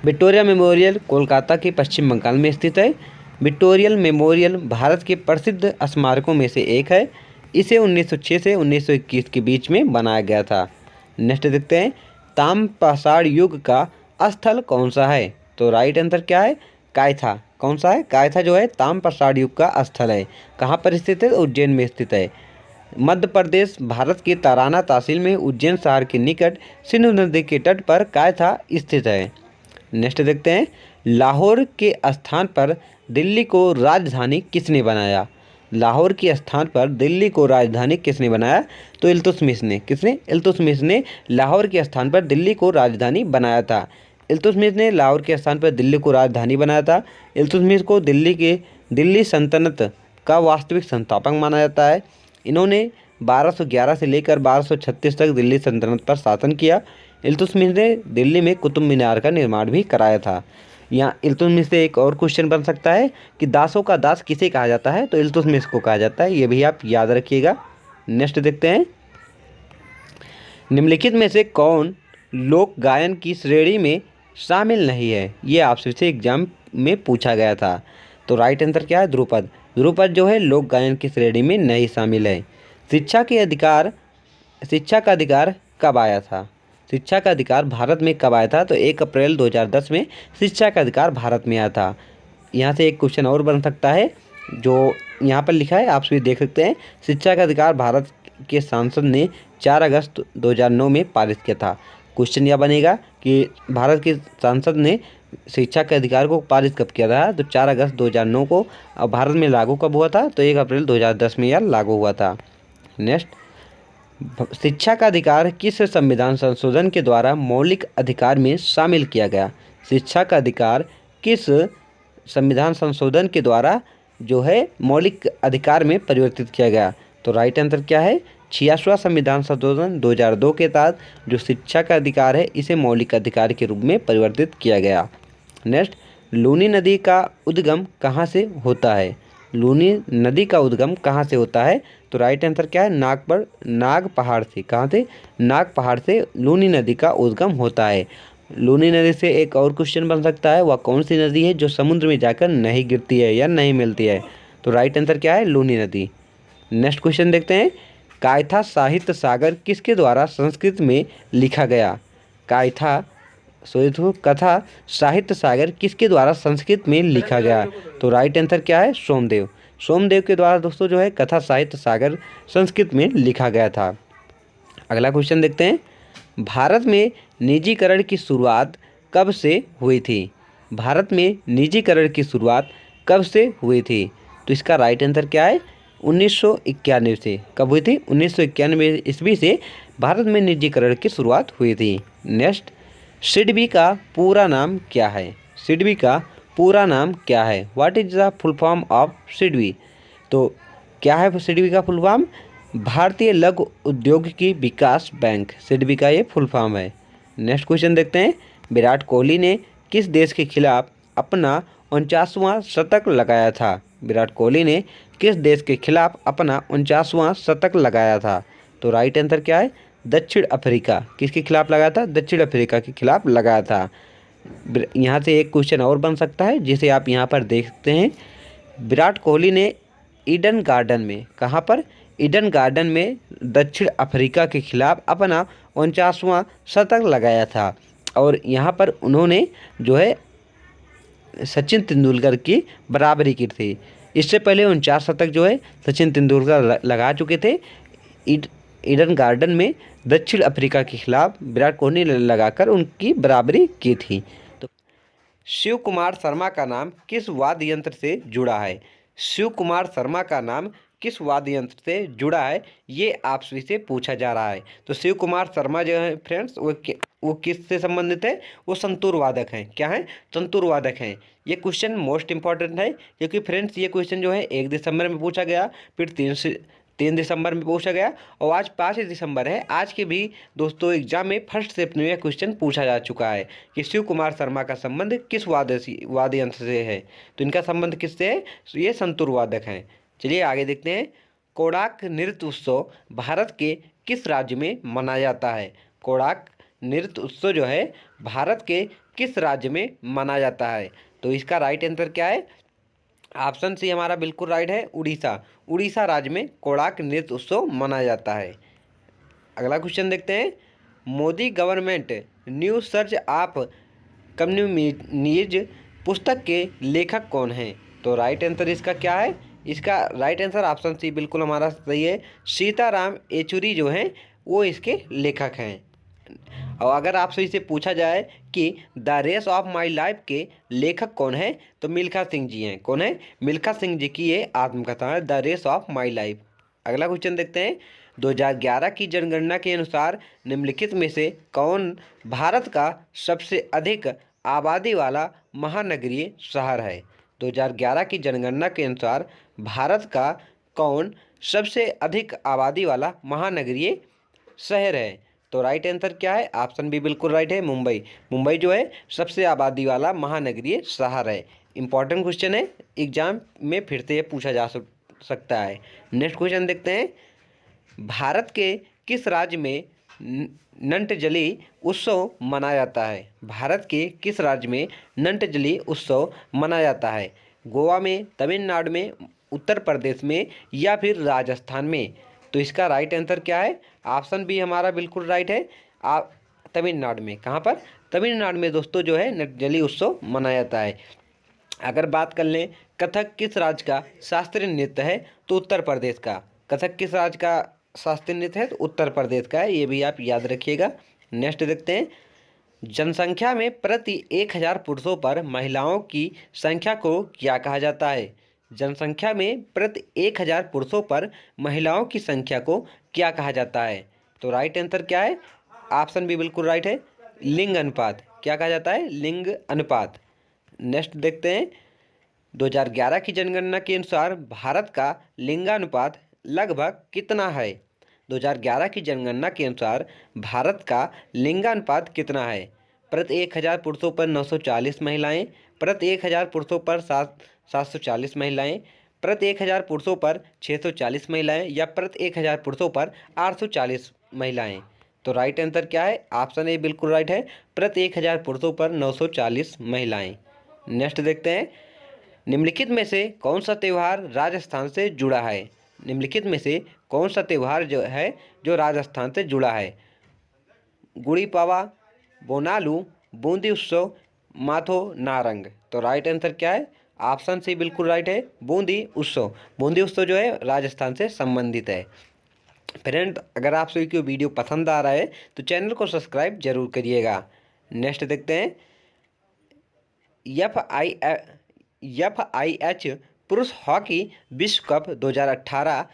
[SPEAKER 1] विक्टोरिया मेमोरियल कोलकाता के पश्चिम बंगाल में स्थित है। विक्टोरियल मेमोरियल भारत के प्रसिद्ध स्मारकों में से एक है। इसे 1906 से 1921 के बीच में बनाया गया था। नेक्स्ट देखते हैं, ताम्रपाषाण युग का स्थल कौन सा है? तो राइट आंसर क्या है? कायथा। कौन सा है? कायथा जो है ताम्रपाषाण युग का स्थल है। कहाँ पर स्थित है? उज्जैन में स्थित है। मध्य प्रदेश भारत के ताराना तहसील में उज्जैन शहर के निकट सिंधु नदी के तट पर कायथा स्थित है। नेक्स्ट देखते हैं, लाहौर के स्थान पर दिल्ली को राजधानी किसने बनाया? लाहौर के स्थान पर दिल्ली को राजधानी किसने बनाया? तो इल्तुतमिश ने। किसने? इल्तुतमिश ने लाहौर के स्थान पर दिल्ली को राजधानी बनाया था। इल्तुतमिश ने लाहौर के स्थान पर दिल्ली को राजधानी बनाया था। इल्तुतमिश को दिल्ली सल्तनत का वास्तविक संस्थापक माना जाता है। इन्होंने 1211 से लेकर 1236 तक दिल्ली सल्तनत पर शासन किया। इल्तुतमिश ने दिल्ली में कुतुब मीनार का निर्माण भी कराया था। यहाँ इल्तुतमिश से एक और क्वेश्चन बन सकता है कि दासों का दास किसे कहा जाता है? तो इल्तुतमिश को कहा जाता है। ये भी आप याद रखिएगा। नेक्स्ट देखते हैं, निम्नलिखित में से कौन लोक गायन की श्रेणी में शामिल नहीं है? ये आपसे से एग्जाम में पूछा गया था। तो राइट आंसर क्या है? ध्रुपद। ध्रुपद जो है लोक गायन की श्रेणी में नहीं शामिल है। शिक्षा का अधिकार कब आया था? शिक्षा का अधिकार भारत में कब आया था? तो 1 अप्रैल 2010 में शिक्षा का अधिकार भारत में आया था। यहाँ से एक क्वेश्चन और बन सकता है जो यहाँ पर लिखा है, आप सभी देख सकते हैं। शिक्षा का अधिकार भारत के संसद ने 4 अगस्त 2009 में पारित किया था। क्वेश्चन यह बनेगा कि भारत के संसद ने शिक्षा के अधिकार को पारित कब किया था? तो 4 अगस्त 2009 को। अब भारत में लागू कब हुआ था? तो 1 अप्रैल 2010 में यह लागू हुआ था। नेक्स्ट, शिक्षा का अधिकार किस संविधान संशोधन के द्वारा मौलिक अधिकार में शामिल किया गया? शिक्षा का अधिकार किस संविधान संशोधन के द्वारा जो है मौलिक अधिकार में परिवर्तित किया गया? तो राइट आंसर क्या है? 86वां संविधान संशोधन 2002 के तहत जो शिक्षा का अधिकार है इसे मौलिक अधिकार के रूप में परिवर्तित किया गया। नेक्स्ट, लूनी नदी का उद्गम कहाँ से होता है? लूनी नदी का उद्गम कहाँ से होता है? तो राइट आंसर क्या है? नाग पहाड़ से। कहाँ से? नाग पहाड़ से लूनी नदी का उद्गम होता है। लूनी नदी से एक और क्वेश्चन बन सकता है, वह कौन सी नदी है जो समुद्र में जाकर नहीं गिरती है या नहीं मिलती है? तो राइट आंसर क्या है? लूनी नदी। नेक्स्ट क्वेश्चन देखते हैं, कायथा साहित्य सागर किसके द्वारा संस्कृत में लिखा गया? कथा साहित्य सागर किसके द्वारा संस्कृत में लिखा गया? तो राइट आंसर क्या है? सोमदेव। सोमदेव के द्वारा दोस्तों जो है कथा साहित्य सागर संस्कृत में लिखा गया था। अगला क्वेश्चन देखते हैं, भारत में निजीकरण की शुरुआत कब से हुई थी? भारत में निजीकरण की शुरुआत कब से हुई थी? तो इसका राइट आंसर क्या है? 1991 से। कब हुई थी? 1991 ईस्वी से भारत में निजीकरण की शुरुआत हुई थी। नेक्स्ट, सिडबी का पूरा नाम क्या है? सिडबी का पूरा नाम क्या है? What is the full form of SIDBI? तो क्या है सिडबी का फुल फॉर्म? भारतीय लघु औद्योगिकी विकास बैंक, सिडबी का ये फुल फॉर्म है। नेक्स्ट क्वेश्चन देखते हैं, विराट कोहली ने किस देश के खिलाफ अपना 49वां शतक लगाया था? विराट कोहली ने किस देश के खिलाफ अपना 49वां शतक लगाया था? तो राइट आंसर क्या है? दक्षिण अफ्रीका। किसके खिलाफ लगाया था? दक्षिण अफ्रीका के खिलाफ लगाया था। यहाँ से एक क्वेश्चन और बन सकता है जिसे आप यहाँ पर देख सकते हैं, विराट कोहली ने ईडन गार्डन में, कहाँ पर? ईडन गार्डन में दक्षिण अफ्रीका के खिलाफ अपना 49वां शतक लगाया था और यहाँ पर उन्होंने जो है सचिन तेंदुलकर की बराबरी की थी। इससे पहले 49 शतक जो है सचिन तेंदुलकर लगा चुके थे। ईडन गार्डन में दक्षिण अफ्रीका के खिलाफ विराट कोहली ने लगाकर उनकी बराबरी की थी। तो शिव कुमार शर्मा का नाम किस वाद्य यंत्र से जुड़ा है? शिव कुमार शर्मा का नाम किस वाद्य यंत्र से जुड़ा है, ये आपसे से पूछा जा रहा है। तो शिव कुमार शर्मा जो है फ्रेंड्स वो किस से संबंधित है? वो संतूर वादक हैं। क्या हैं? संतूर वादक हैं। ये क्वेश्चन मोस्ट इंपॉर्टेंट है क्योंकि फ्रेंड्स ये क्वेश्चन जो है 1 दिसंबर में पूछा गया, फिर 3 दिसंबर में पूछा गया और आज 5 दिसंबर है। आज के भी दोस्तों एग्जाम में फर्स्ट शिफ्ट में यह क्वेश्चन पूछा जा चुका है कि शिव कुमार शर्मा का संबंध किस वाद्य यंत्र से है? तो इनका संबंध किससे है? ये संतूर वादक हैं। चलिए आगे देखते हैं, कोणार्क नृत्य उत्सव भारत के किस राज्य में मनाया जाता है? कोणार्क नृत्य उत्सव जो है भारत के किस राज्य में मनाया जाता है? तो इसका राइट आंसर क्या है? ऑप्शन सी हमारा बिल्कुल राइट है, उड़ीसा। उड़ीसा राज्य में कोणार्क नृत्य उत्सव मनाया जाता है। अगला क्वेश्चन देखते हैं, Modi government new search of communities पुस्तक के लेखक कौन हैं? तो राइट आंसर इसका क्या है? इसका राइट आंसर ऑप्शन सी बिल्कुल हमारा सही है, सीताराम येचुरी जो हैं वो इसके लेखक हैं। और अगर आपसे इसे पूछा जाए कि the race of my life के लेखक कौन है, तो मिल्खा सिंह जी हैं। कौन है? मिल्खा सिंह जी की ये आत्मकथा है the race of my life. अगला क्वेश्चन देखते हैं, 2011 की जनगणना के अनुसार निम्नलिखित में से कौन भारत का सबसे अधिक आबादी वाला महानगरीय शहर है? 2011 की जनगणना के अनुसार भारत का कौन सबसे अधिक आबादी वाला महानगरीय शहर है? तो राइट आंसर क्या है? ऑप्शन बी बिल्कुल राइट है, मुंबई। मुंबई जो है सबसे आबादी वाला महानगरीय शहर है। इंपॉर्टेंट क्वेश्चन है, एग्जाम में फिर से ये पूछा जा सकता है। नेक्स्ट क्वेश्चन देखते हैं, भारत के किस राज्य में नंटजली उत्सव मनाया जाता है? भारत के किस राज्य में नंटजली उत्सव मनाया जाता है? गोवा में, तमिलनाडु में, उत्तर प्रदेश में या फिर राजस्थान में? तो इसका राइट आंसर क्या है? ऑप्शन बी हमारा बिल्कुल राइट है। तमिलनाडु में। कहाँ पर? तमिलनाडु में दोस्तों जो है नटजली उत्सव मनाया जाता है। अगर बात कर लें कथक किस राज्य का शास्त्रीय नृत्य है, तो उत्तर प्रदेश का। कथक किस राज्य का शास्त्रीय नृत्य है, तो उत्तर प्रदेश का है, ये भी आप याद रखिएगा। नेक्स्ट देखते हैं, जनसंख्या में प्रति 1000 पुरुषों पर महिलाओं की संख्या को क्या कहा जाता है? जनसंख्या में प्रति 1000 पुरुषों पर महिलाओं की संख्या को क्या कहा जाता है? तो राइट आंसर क्या है? ऑप्शन भी बिल्कुल राइट है, लिंग अनुपात। क्या कहा जाता है? लिंग अनुपात। नेक्स्ट देखते हैं, 2011 की जनगणना के अनुसार भारत का लिंगानुपात लगभग कितना है? 2011 की जनगणना के अनुसार भारत का लिंगानुपात कितना है? प्रति 1000 पुरुषों पर 940 महिलाएं, प्रति 1000 पुरुषों पर 740 महिलाएं, प्रति 1000 पुरुषों पर 640 महिलाएं, या प्रति 1000 पुरुषों पर 840 महिलाएं। तो राइट आंसर क्या है? ऑप्शन ए बिल्कुल राइट है, प्रति 1000 पुरुषों पर 940 महिलाएं। नेक्स्ट देखते हैं, निम्नलिखित में से कौन सा त्यौहार राजस्थान से जुड़ा है? निम्नलिखित में से कौन सा त्यौहार जो है जो राजस्थान से जुड़ा है? गुड़ी पावा, बोनालू, बूंदी उत्सव, माथो नारंग। तो राइट आंसर क्या है? ऑप्शन सी बिल्कुल राइट है, बूंदी उत्सव। बूंदी उत्सव जो है राजस्थान से संबंधित है। फ्रेंड, अगर आप सभी को वीडियो पसंद आ रहा है तो चैनल को सब्सक्राइब जरूर करिएगा। नेक्स्ट देखते हैं, FIH पुरुष हॉकी विश्व कप 2018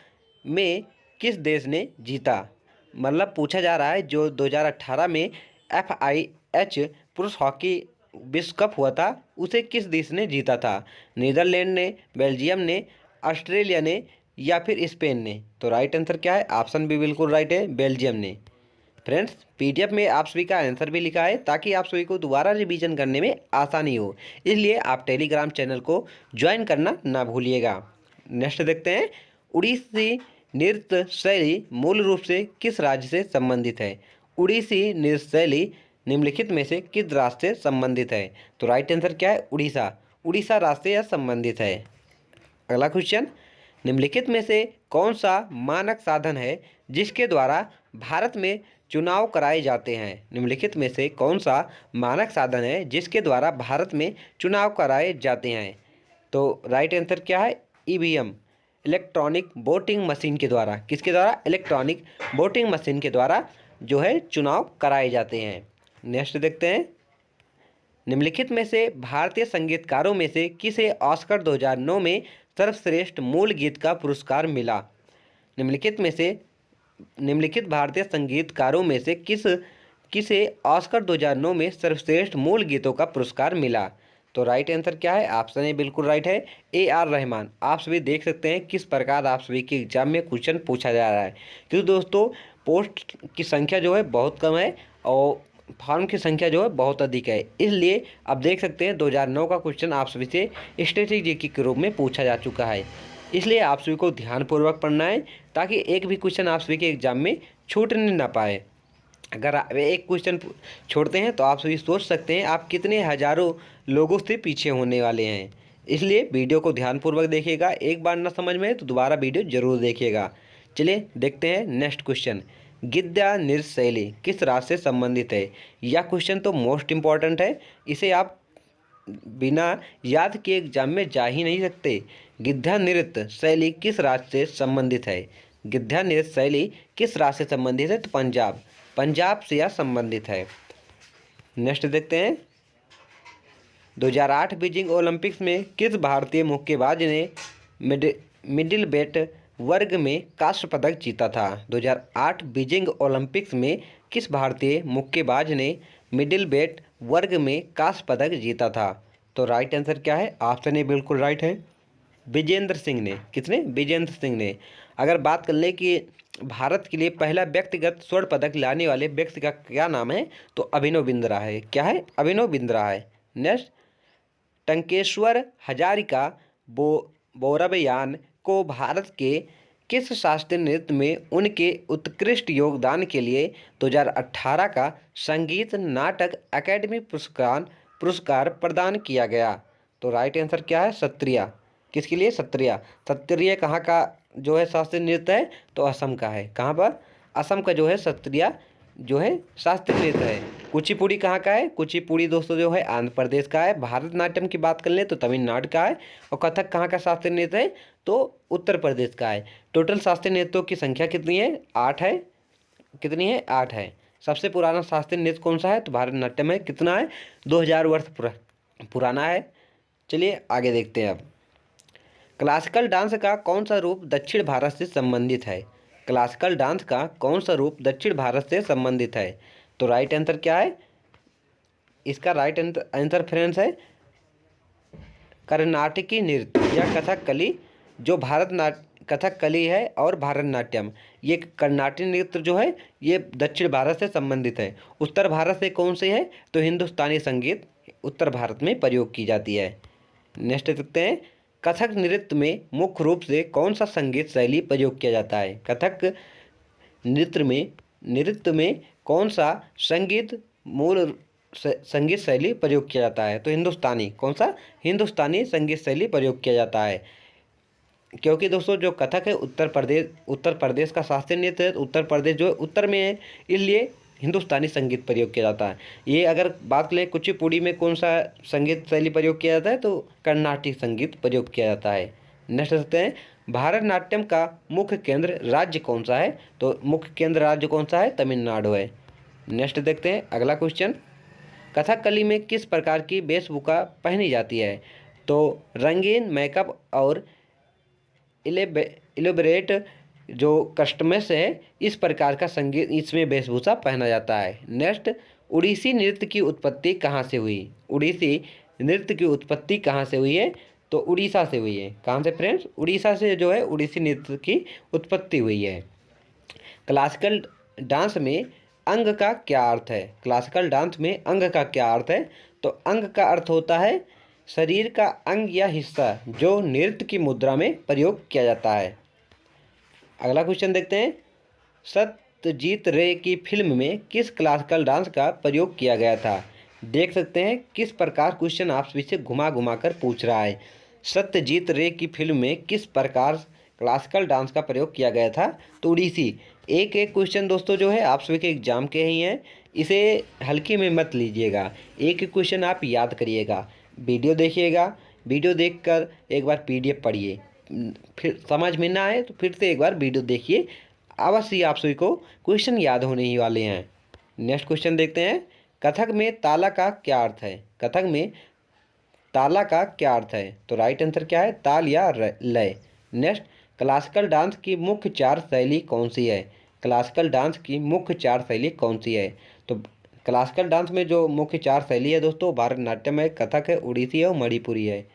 [SPEAKER 1] में किस देश ने जीता? मतलब पूछा जा रहा है जो 2018 में FIH पुरुष हॉकी विश्व कप हुआ था उसे किस देश ने जीता था? नीदरलैंड ने, बेल्जियम ने, ऑस्ट्रेलिया ने, या फिर स्पेन ने? तो राइट आंसर क्या है? ऑप्शन भी बिल्कुल राइट है, बेल्जियम ने। फ्रेंड्स, PDF में आप सभी का आंसर भी लिखा है ताकि आप सभी को दोबारा रिवीजन करने में आसानी हो, इसलिए आप टेलीग्राम चैनल को ज्वाइन करना ना भूलिएगा। नेक्स्ट देखते हैं, उड़ीसी नृत्य शैली मूल रूप से किस राज्य से संबंधित है? उड़ीसी नृत्य शैली निम्नलिखित में से किस राज्य से संबंधित है? तो राइट आंसर क्या है? उड़ीसा। उड़ीसा राज्य से यह संबंधित है। अगला क्वेश्चन, निम्नलिखित में से कौन सा मानक साधन है जिसके द्वारा भारत में चुनाव कराए जाते हैं? निम्नलिखित में से कौन सा मानक साधन है जिसके द्वारा भारत में चुनाव कराए जाते हैं? तो राइट आंसर क्या है? EVM, इलेक्ट्रॉनिक वोटिंग मशीन के द्वारा। किसके द्वारा? इलेक्ट्रॉनिक वोटिंग मशीन के द्वारा जो है चुनाव कराए जाते हैं। नेक्स्ट देखते हैं, निम्नलिखित में से भारतीय संगीतकारों में से किसे ऑस्कर 2009 में सर्वश्रेष्ठ मूल गीत का पुरस्कार मिला? निम्नलिखित भारतीय संगीतकारों में से किसे ऑस्कर 2009 में सर्वश्रेष्ठ मूल गीतों का पुरस्कार मिला? तो राइट आंसर क्या है? ऑप्शन ए बिल्कुल राइट है, AR रहमान। आप सभी देख सकते हैं किस प्रकार आप सभी के एग्जाम में क्वेश्चन पूछा जा रहा है, क्योंकि दोस्तों पोस्ट की संख्या जो है बहुत कम है और फॉर्म की संख्या जो है बहुत अधिक है, इसलिए आप देख सकते हैं 2009 का क्वेश्चन आप सभी से स्ट्रेटेजी के रूप में पूछा जा चुका है। इसलिए आप सभी को ध्यानपूर्वक पढ़ना है ताकि एक भी क्वेश्चन आप सभी के एग्जाम में छूटने ना पाए। अगर आप एक क्वेश्चन छोड़ते हैं तो आप सभी सोच सकते हैं आप कितने हजारों लोगों से पीछे होने वाले हैं। इसलिए वीडियो को ध्यानपूर्वक देखिएगा, एक बार ना समझ में तो दोबारा वीडियो जरूर देखिएगा। चलिए देखते हैं नेक्स्ट क्वेश्चन, गिद्दा नृत्य शैली किस राज्य से संबंधित है? यह क्वेश्चन तो मोस्ट इम्पॉर्टेंट है, इसे आप बिना याद के एग्जाम में जा ही नहीं सकते। गिद्धा नृत्य शैली किस राज्य से संबंधित है? गिद्धा नृत्य शैली किस राज्य से संबंधित है? तो पंजाब से यह संबंधित है। नेक्स्ट देखते हैं, 2008 बीजिंग ओलंपिक्स में किस भारतीय मुक्केबाज ने मिडिल वेट वर्ग में कांस्य पदक जीता था? 2008 बीजिंग ओलंपिक्स में किस भारतीय मुक्केबाज ने मिडिल वेट वर्ग में कांस्य पदक जीता था? तो राइट आंसर क्या है? ऑप्शन ए बिल्कुल राइट है, विजेंद्र सिंह ने। किसने? विजेंद्र सिंह ने। अगर बात कर लें कि भारत के लिए पहला व्यक्तिगत स्वर्ण पदक लाने वाले व्यक्ति का क्या नाम है, तो अभिनव बिंद्रा है। क्या है? अभिनव बिंद्रा है। नेक्स्ट, टंकेश्वर हजारिका बोरबयान को भारत के किस शास्त्रीय नृत्य में उनके उत्कृष्ट योगदान के लिए 2018 का संगीत नाटक अकादमी पुरस्कार प्रदान किया गया? तो राइट आंसर क्या है? सत्रिया। किसके लिए? सत्रिया। सत्रिया कहाँ का जो है शास्त्रीय नृत्य है? तो असम का है। कहाँ पर? असम का जो है सत्रिया जो है शास्त्रीय नृत्य है। कुचिपुड़ी कहाँ का है? कुचिपुड़ी दोस्तों जो है आंध्र प्रदेश का है। भारतनाट्यम की बात कर लें तो तमिलनाडु का है। और कथक कहाँ का शास्त्रीय नृत्य है? तो उत्तर प्रदेश का है। टोटल शास्त्रीय नृत्यों की संख्या कितनी है? 8 है। कितनी है? 8 है। सबसे पुराना शास्त्रीय नृत्य कौन सा है? तो भारतनाट्यम है। कितना है? 2000 वर्ष पुराना है। चलिए आगे देखते हैं अब। क्लासिकल डांस का कौन सा रूप दक्षिण भारत से संबंधित है? क्लासिकल डांस का कौन सा रूप दक्षिण भारत से संबंधित है? तो राइट आंसर क्या है? इसका राइट आंसर फ्रेंड्स है कर्नाटकी नृत्य या कथकली। जो कथकली है और भारतनाट्यम, ये कर्नाटकी नृत्य जो है ये दक्षिण भारत से संबंधित है। उत्तर भारत से कौन से है? तो हिंदुस्तानी संगीत उत्तर भारत में प्रयोग की जाती है। नेक्स्ट देखते हैं, कथक नृत्य में मुख्य रूप से कौन सा संगीत शैली प्रयोग किया जाता है? कथक नृत्य में कौन सा संगीत शैली प्रयोग किया जाता है? तो हिंदुस्तानी। कौन सा? हिंदुस्तानी संगीत शैली प्रयोग किया जाता है। क्योंकि दोस्तों जो कथक है उत्तर प्रदेश का शास्त्रीय नृत्य है। उत्तर प्रदेश जो है उत्तर में है, इसलिए हिंदुस्तानी संगीत प्रयोग किया जाता है। ये अगर बात करें कुचिपुड़ी में कौन सा संगीत शैली प्रयोग किया जाता है? तो कर्नाटक संगीत प्रयोग किया जाता है। नेक्स्ट देखते हैं, भारतनाट्यम का मुख्य केंद्र राज्य कौन सा है? तो मुख्य केंद्र राज्य कौन सा है? तमिलनाडु है। नेक्स्ट देखते हैं अगला क्वेश्चन, कथकली में किस प्रकार की वेशभूषा पहनी जाती है? तो रंगीन मेकअप और इलेबरेट जो कस्टम्स है, इस प्रकार का संगीत इसमें वेशभूषा पहना जाता है। नेक्स्ट, उड़ीसी नृत्य की उत्पत्ति कहाँ से हुई? उड़ीसी नृत्य की उत्पत्ति कहाँ से हुई है? तो उड़ीसा से हुई है। कहाँ से फ्रेंड्स? उड़ीसा से जो है उड़ीसी नृत्य की उत्पत्ति हुई है। क्लासिकल डांस में अंग का क्या अर्थ है? क्लासिकल डांस में अंग का क्या अर्थ है? तो अंग का अर्थ होता है शरीर का अंग या हिस्सा जो नृत्य की मुद्रा में प्रयोग किया जाता है। अगला क्वेश्चन देखते हैं, सत्यजीत रे की फिल्म में किस क्लासिकल डांस का प्रयोग किया गया था? देख सकते हैं किस प्रकार क्वेश्चन आपसे से घुमा घुमा कर पूछ रहा है। सत्यजीत रे की फिल्म में किस प्रकार क्लासिकल डांस का प्रयोग किया गया था? तो उड़ीसी। एक एक क्वेश्चन दोस्तों जो है आप सभी के एग्जाम के ही हैं, इसे हल्के में मत लीजिएगा। एक एक क्वेश्चन आप याद करिएगा, वीडियो देखिएगा, वीडियो देखकर एक बार पीडीएफ पढ़िए, फिर समझ में ना आए तो फिर से एक बार वीडियो देखिए, अवश्य आप सभी को क्वेश्चन याद होने ही वाले हैं। नेक्स्ट क्वेश्चन देखते हैं, कथक में ताला का क्या अर्थ है? कथक में ताला का क्या अर्थ है? तो राइट आंसर क्या है? ताल या लय। नेक्स्ट, क्लासिकल डांस की मुख्य 4 शैली कौन सी है? क्लासिकल डांस की मुख्य 4 शैली कौन सी है? तो क्लासिकल डांस में जो मुख्य 4 शैली है दोस्तों, भारतनाट्यम है, कथक है, उड़ीसी है और मणिपुरी है।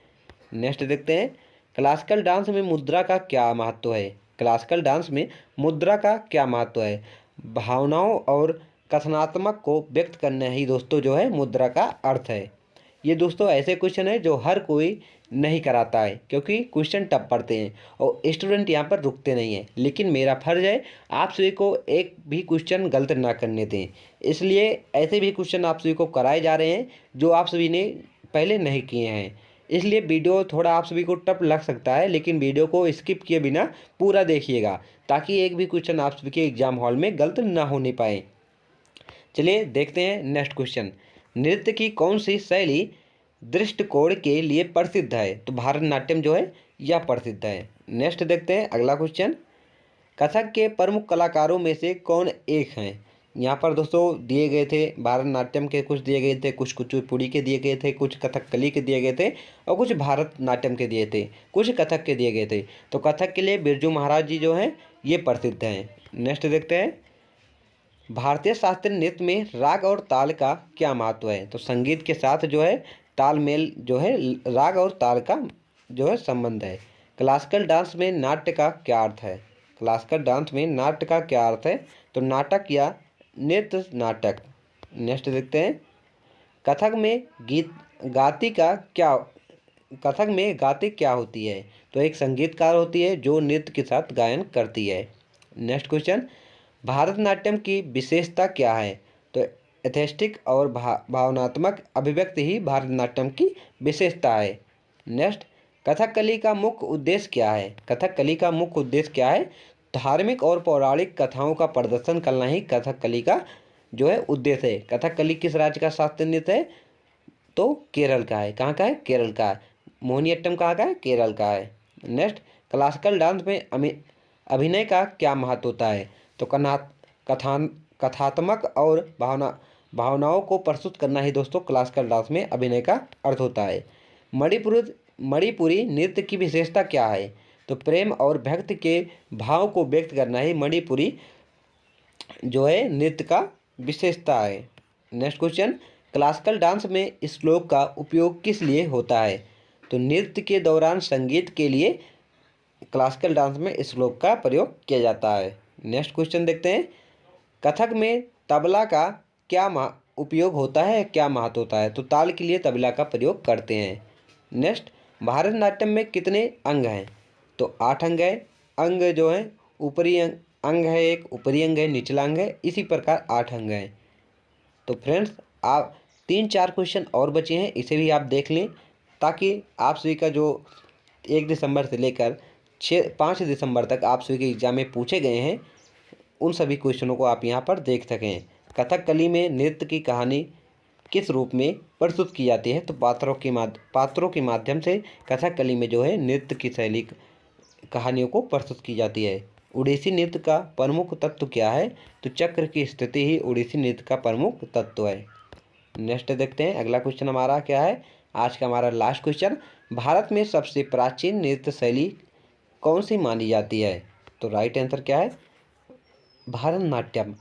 [SPEAKER 1] नेक्स्ट देखते हैं, क्लासिकल डांस में मुद्रा का क्या महत्व है? क्लासिकल डांस में मुद्रा का क्या महत्व है? भावनाओं और कथनात्मक को व्यक्त करना ही दोस्तों जो है मुद्रा का अर्थ है। ये दोस्तों ऐसे क्वेश्चन है जो हर कोई नहीं कराता है, क्योंकि क्वेश्चन टफ पढ़ते हैं और स्टूडेंट यहाँ पर रुकते नहीं हैं। लेकिन मेरा फर्ज है आप सभी को एक भी क्वेश्चन गलत ना करने दें, इसलिए ऐसे भी क्वेश्चन आप सभी को कराए जा रहे हैं जो आप सभी ने पहले नहीं किए हैं। इसलिए वीडियो थोड़ा आप सभी को टफ लग सकता है, लेकिन वीडियो को स्किप किए बिना पूरा देखिएगा, ताकि एक भी क्वेश्चन आप सभी के एग्जाम हॉल में गलत ना होने पाए। चलिए देखते हैं नेक्स्ट क्वेश्चन, नृत्य की कौन सी शैली दृष्टिकोण के लिए प्रसिद्ध है? तो भारतनाट्यम जो है यह प्रसिद्ध है। नेक्स्ट देखते हैं अगला क्वेश्चन, कथक के प्रमुख कलाकारों में से कौन एक हैं? यहाँ पर दोस्तों दिए गए थे भारतनाट्यम के कुछ दिए गए थे, कुछ कुचिपुड़ी के दिए गए थे, कुछ कथकली के दिए गए थे और कुछ भारतनाट्यम के दिए थे, कुछ कथक के दिए गए थे। तो कथक के लिए बिरजू महाराज जी जो हैं ये प्रसिद्ध हैं। नेक्स्ट देखते हैं, भारतीय शास्त्रीय नृत्य में राग और ताल का क्या महत्व है? तो संगीत के साथ जो है तालमेल जो है राग और ताल का जो है संबंध है। क्लासिकल डांस में नाट्य का क्या अर्थ है? क्लासिकल डांस में नाट्य का क्या अर्थ है? तो नाटक या नृत्य नाटक। नेक्स्ट देखते हैं, कथक में कथक में गाती क्या होती है? तो एक संगीतकार होती है जो नृत्य के साथ गायन करती है। नेक्स्ट क्वेश्चन, भारतनाट्यम की विशेषता क्या है? तो एस्थेटिक और भावनात्मक अभिव्यक्ति ही भारतनाट्यम की विशेषता है। नेक्स्ट, कथकली का मुख्य उद्देश्य क्या है? कथकली का मुख्य उद्देश्य क्या है? धार्मिक और पौराणिक कथाओं का प्रदर्शन करना ही कथकली का जो है उद्देश्य है। कथकली किस राज्य का शास्त्रीय नृत्य है? तो केरल का है। कहाँ का है? केरल का है। मोहिनीअट्टम कहाँ का है? केरल का है। नेक्स्ट, क्लासिकल डांस में अभिनय का क्या महत्व होता है? तो कथात्मक और भावनाओं को प्रस्तुत करना ही दोस्तों क्लासिकल डांस में अभिनय का अर्थ होता है। मणिपुरी नृत्य की विशेषता क्या है? तो प्रेम और भक्ति के भाव को व्यक्त करना ही मणिपुरी जो है नृत्य का विशेषता है। नेक्स्ट क्वेश्चन, क्लासिकल डांस में श्लोक का उपयोग किस लिए होता है? तो नृत्य के दौरान संगीत के लिए क्लासिकल डांस में श्लोक का प्रयोग किया जाता है। नेक्स्ट क्वेश्चन देखते हैं, कथक में तबला का क्या उपयोग होता है, क्या महत्व होता है? तो ताल के लिए तबला का प्रयोग करते हैं। नेक्स्ट, भारतनाट्यम में कितने अंग हैं? तो 8 अंग है। अंग जो है ऊपरी अंग है, एक ऊपरी अंग है, निचला अंग है, इसी प्रकार 8 अंग हैं। तो फ्रेंड्स, आप 3-4 क्वेश्चन और बचे हैं, इसे भी आप देख लें ताकि आप सभी का जो 1 दिसंबर से लेकर 5 दिसंबर तक आप सभी के एग्जाम में पूछे गए हैं उन सभी क्वेश्चनों को आप यहाँ पर देख सकें। कथकली में नृत्य की कहानी किस रूप में प्रस्तुत की जाती है? तो पात्रों के माध्यम से कथकली में जो है नृत्य की शैली कहानियों को प्रस्तुत की जाती है। ओडिसी नृत्य का प्रमुख तत्व क्या है? तो चक्र की स्थिति ही ओडिसी नृत्य का प्रमुख तत्व है। नेक्स्ट देखते हैं, अगला क्वेश्चन हमारा क्या है, आज का हमारा लास्ट क्वेश्चन, भारत में सबसे प्राचीन नृत्य शैली कौन सी मानी जाती है? तो राइट आंसर क्या है? भारतनाट्यम।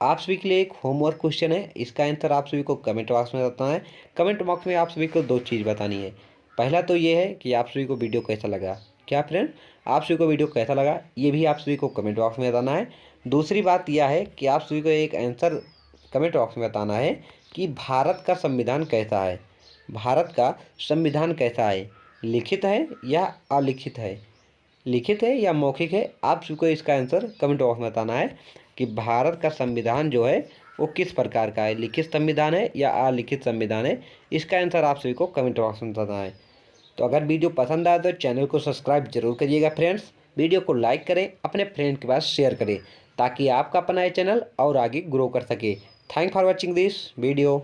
[SPEAKER 1] आप सभी के लिए एक होमवर्क क्वेश्चन है, इसका आंसर आप सभी को कमेंट बॉक्स में बताना है। कमेंट बॉक्स में आप सभी को 2 चीज़ बतानी है। पहला तो ये है कि आप सभी को वीडियो कैसा लगा। क्या फ्रेंड, आप सभी को वीडियो कैसा लगा ये भी आप सभी को कमेंट बॉक्स में बताना है। दूसरी बात यह है कि आप सभी को एक आंसर कमेंट बॉक्स में बताना है कि भारत का संविधान कैसा है। भारत का संविधान कैसा है, लिखित है या अलिखित है, लिखित है या मौखिक है? आप सभी को इसका आंसर कमेंट बॉक्स में बताना है कि भारत का संविधान जो है वो किस प्रकार का है, लिखित संविधान है या अलिखित संविधान है। इसका आंसर आप सभी को कमेंट बॉक्स में बताना है। तो अगर वीडियो पसंद आए तो चैनल को सब्सक्राइब जरूर करिएगा फ्रेंड्स। वीडियो को लाइक करें, अपने फ्रेंड के पास शेयर करें ताकि आपका अपना ये चैनल और आगे ग्रो कर सके। Thank for watching this video.